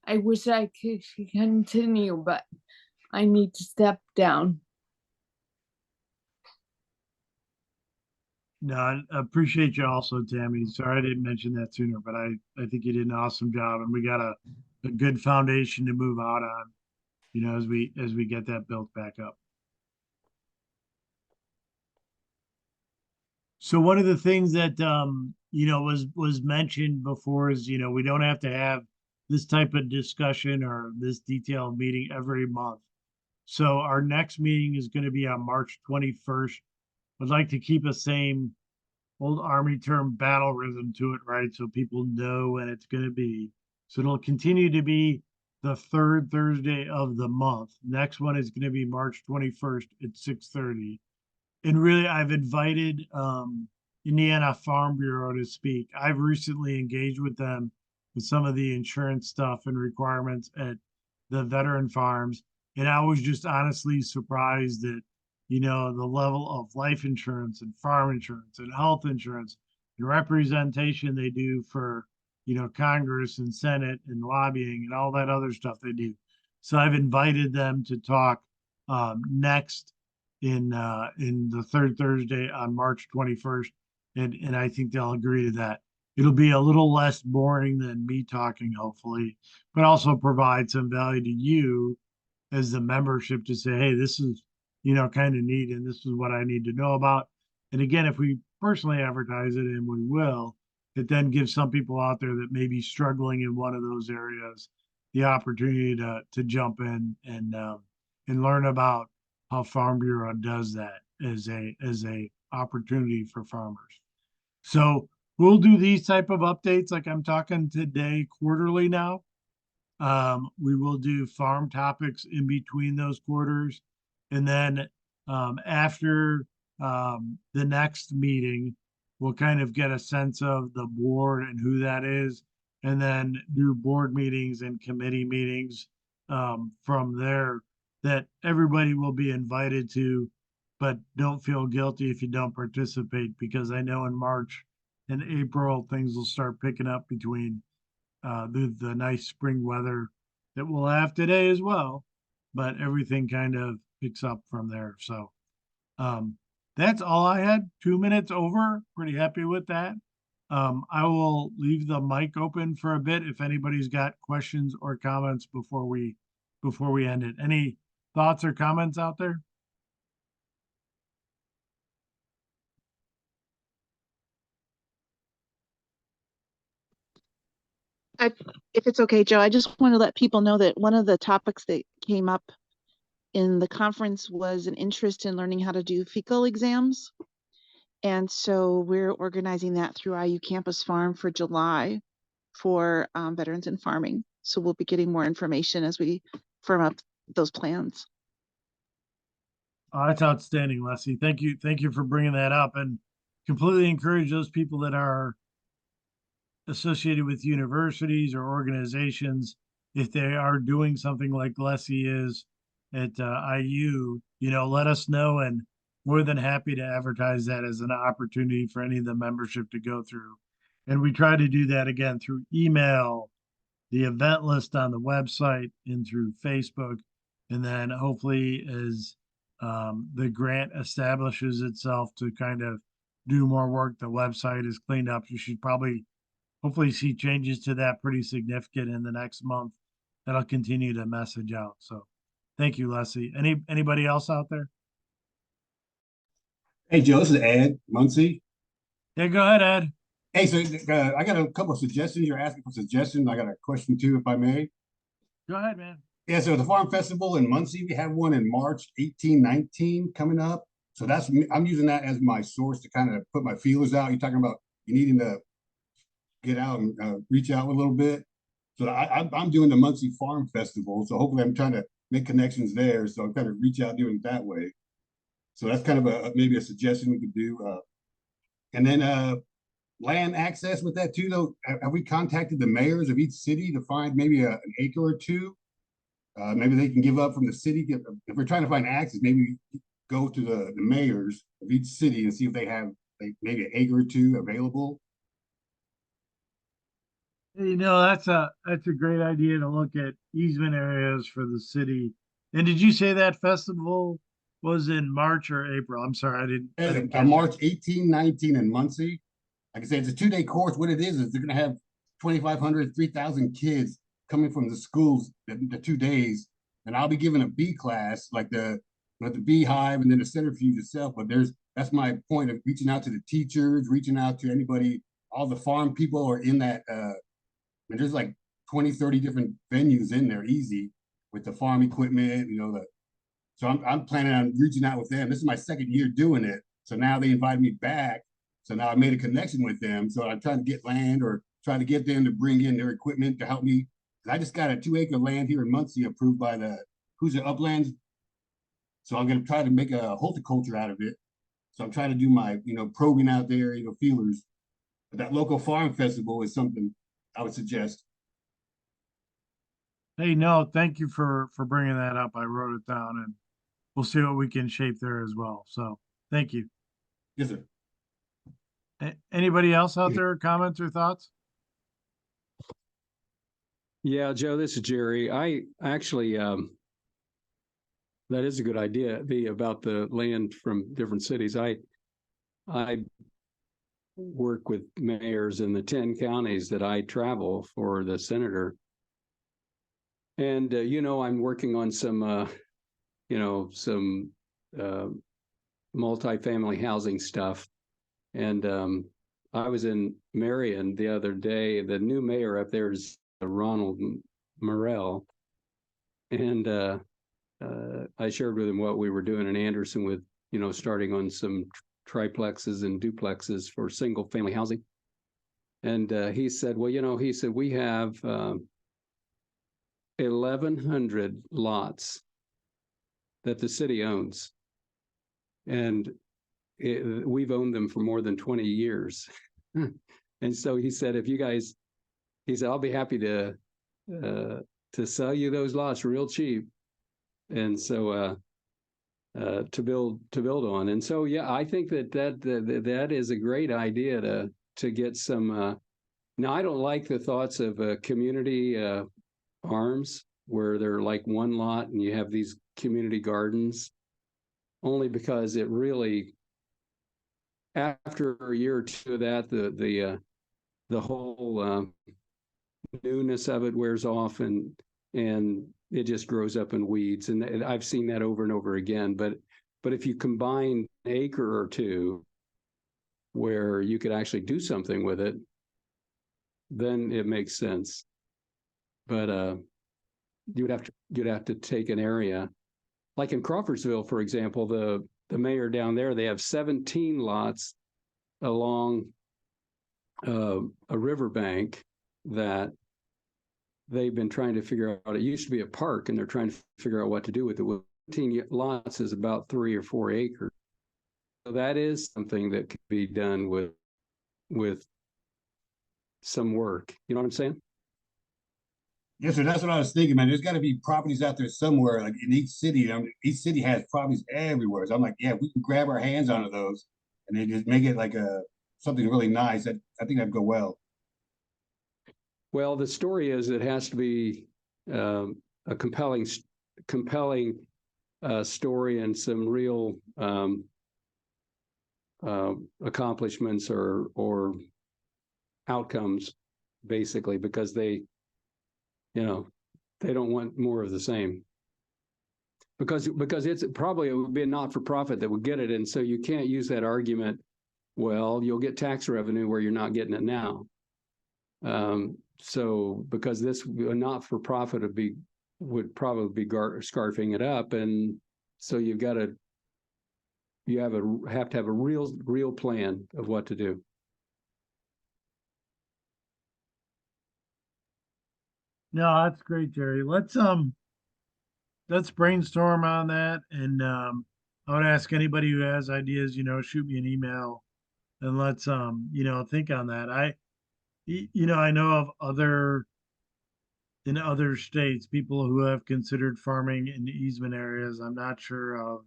I wish I could continue, but I need to step down. No, I appreciate you also, Tammy. Sorry I didn't mention that sooner, but I think you did an awesome job and we got a good foundation to move out on, as we get that built back up. So one of the things that was mentioned before is, we don't have to have this type of discussion or this detailed meeting every month. So our next meeting is going to be on March 21st. I'd like to keep a same old Army term battle rhythm to it, right? So people know when it's going to be. So it'll continue to be the third Thursday of the month. Next one is going to be March 21st at 6:30. And really, I've invited Indiana Farm Bureau to speak. I've recently engaged with them with some of the insurance stuff and requirements at the veteran farms. And I was just honestly surprised that, the level of life insurance and farm insurance and health insurance and representation they do for, Congress and Senate and lobbying and all that other stuff they do. So I've invited them to talk next in the third Thursday on March 21st. And I think they'll agree to that. It'll be a little less boring than me talking, hopefully, but also provide some value to you as the membership to say, hey, this is, kind of neat and this is what I need to know about. And again, if we personally advertise it, and we will, it then gives some people out there that may be struggling in one of those areas the opportunity to jump in and learn about how Farm Bureau does that as a opportunity for farmers. So we'll do these type of updates like I'm talking today quarterly now. We will do farm topics in between those quarters. And then after the next meeting, we'll kind of get a sense of the board and who that is, and then do board meetings and committee meetings from there that everybody will be invited to, but don't feel guilty if you don't participate, because I know in March and April, things will start picking up between the nice spring weather that we'll have today as well, but everything kind of picks up from there. So that's all I had. 2 minutes over. Pretty happy with that. I will leave the mic open for a bit if anybody's got questions or comments before we end it. Any thoughts or comments out there? If it's okay, Joe, I just want to let people know that one of the topics that came up in the conference was an interest in learning how to do fecal exams. And so we're organizing that through IU Campus Farm for July for veterans in farming. So we'll be getting more information as we firm up those plans. Oh, that's outstanding, Leslie. Thank you. Thank you for bringing that up, and completely encourage those people that are associated with universities or organizations, if they are doing something like Leslie is at IU, let us know, and more than happy to advertise that as an opportunity for any of the membership to go through. And we try to do that again through email, the event list on the website, and through Facebook. And then hopefully as the grant establishes itself to kind of do more work, the website is cleaned up. You should probably hopefully see changes to that pretty significant in the next month. That'll continue to message out. So thank you, Leslie. Anybody else out there? Hey, Joe, this is Ed Muncie. Yeah, go ahead, Ed. Hey, so I got a couple of suggestions. You're asking for suggestions. I got a question too, if I may. Go ahead, man. Yeah, so the Farm Festival in Muncie, we have one in March 18, 19 coming up. So I'm using that as my source to kind of put my feelers out. You're talking about you needing to get out and reach out a little bit. So I'm doing the Muncie Farm Festival. So hopefully I'm trying to make connections there. So I'm kind of reach out doing it that way. So that's kind of maybe a suggestion we could do. And then land access with that too, though. Have we contacted the mayors of each city to find maybe an acre or two? Maybe they can give up from the city. If we're trying to find access, maybe go to the mayors of each city and see if they have maybe an acre or two available. That's a great idea to look at easement areas for the city. And did you say that festival was in March or April? I'm sorry, I didn't catch March 18, 19 in Muncie. Like I said, it's a 2-day course. What it is they're going to have 2,500, 3,000 kids coming from the schools the 2 days. And I'll be giving a B class, like the beehive and then the centrifuge itself. But that's my point of reaching out to the teachers, reaching out to anybody, all the farm people are in that. And there's like 20, 30 different venues in there, easy, with the farm equipment, so I'm planning on reaching out with them. This is my second year doing it. So now they invited me back. So now I made a connection with them. So I'm trying to get land or try to get them to bring in their equipment to help me. I just got a 2-acre land here in Muncie approved by the Hoosier Uplands. So I'm going to try to make a horticulture out of it. So I'm trying to do my, probing out there, feelers. But that local farm festival is something I would suggest. Hey, no, thank you for bringing that up. I wrote it down, and we'll see what we can shape there as well. So thank you. Yes, sir. Anybody else out there, comments or thoughts? Yeah, Joe, this is Jerry. I actually, that is a good idea, about the land from different cities. I work with mayors in the 10 counties that I travel for the senator. And, I'm working on some, some multifamily housing stuff. And I was in Marion the other day. The new mayor up there is Ronald Morrell. And I shared with him what we were doing in Anderson with, starting on some triplexes and duplexes for single family housing. And he said, well, we have 1,100 lots that the city owns. And we've owned them for more than 20 years. And so he said, if you guys, he said, I'll be happy to sell you those lots real cheap. And so to build on. And so, yeah, I think that is a great idea to get some. Now, I don't like the thoughts of community farms where they're like one lot and you have these community gardens, only because it really, after a year or two of that, the whole newness of it wears off and it just grows up in weeds. And I've seen that over and over again. But if you combine an acre or two where you could actually do something with it, then it makes sense. But you'd have to take an area like in Crawfordsville, for example. The mayor down there, they have 17 lots along a riverbank that they've been trying to figure out. It used to be a park, and they're trying to figure out what to do with it. 17 lots is about 3 or 4 acres. So that is something that could be done with some work. You know what I'm saying? Yes, sir. That's what I was thinking, man. There's got to be properties out there somewhere, like in each city. I mean, each city has properties everywhere. So I'm like, yeah, we can grab our hands onto those and then just make it like something really nice. I think that'd go well. Well, the story is it has to be a compelling story and some real accomplishments or outcomes, basically, because they don't want more of the same. Because it would be a not-for-profit that would get it, and so you can't use that argument. Well, you'll get tax revenue where you're not getting it now. So because this a not-for-profit would probably be scarfing it up, and so you have to have a real plan of what to do. No, that's great, Jerry. Let's brainstorm on that, and I would ask anybody who has ideas, shoot me an email, and let's think on that. I know of in other states, people who have considered farming in easement areas. I'm not sure of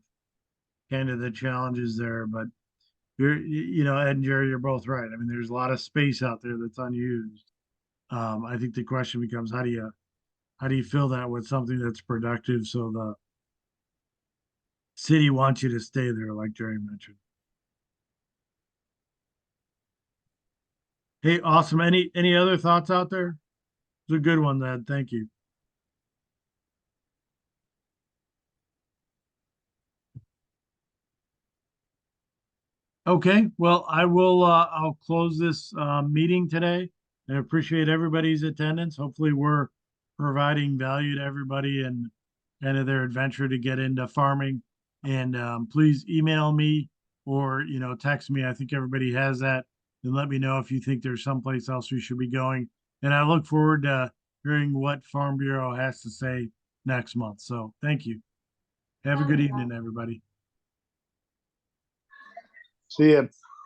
kind of the challenges there, but Ed and Jerry, you're both right. I mean, there's a lot of space out there that's unused. I think the question becomes, how do you fill that with something that's productive so the city wants you to stay there, like Jerry mentioned? Hey, awesome. Any other thoughts out there? It's a good one, Ed. Thank you. Okay, well, I'll close this meeting today. I appreciate everybody's attendance. Hopefully we're providing value to everybody and kind of their adventure to get into farming. And please email me or text me. I think everybody has that. And let me know if you think there's someplace else we should be going. And I look forward to hearing what Farm Bureau has to say next month. So thank you. Have a good evening, everybody. See ya.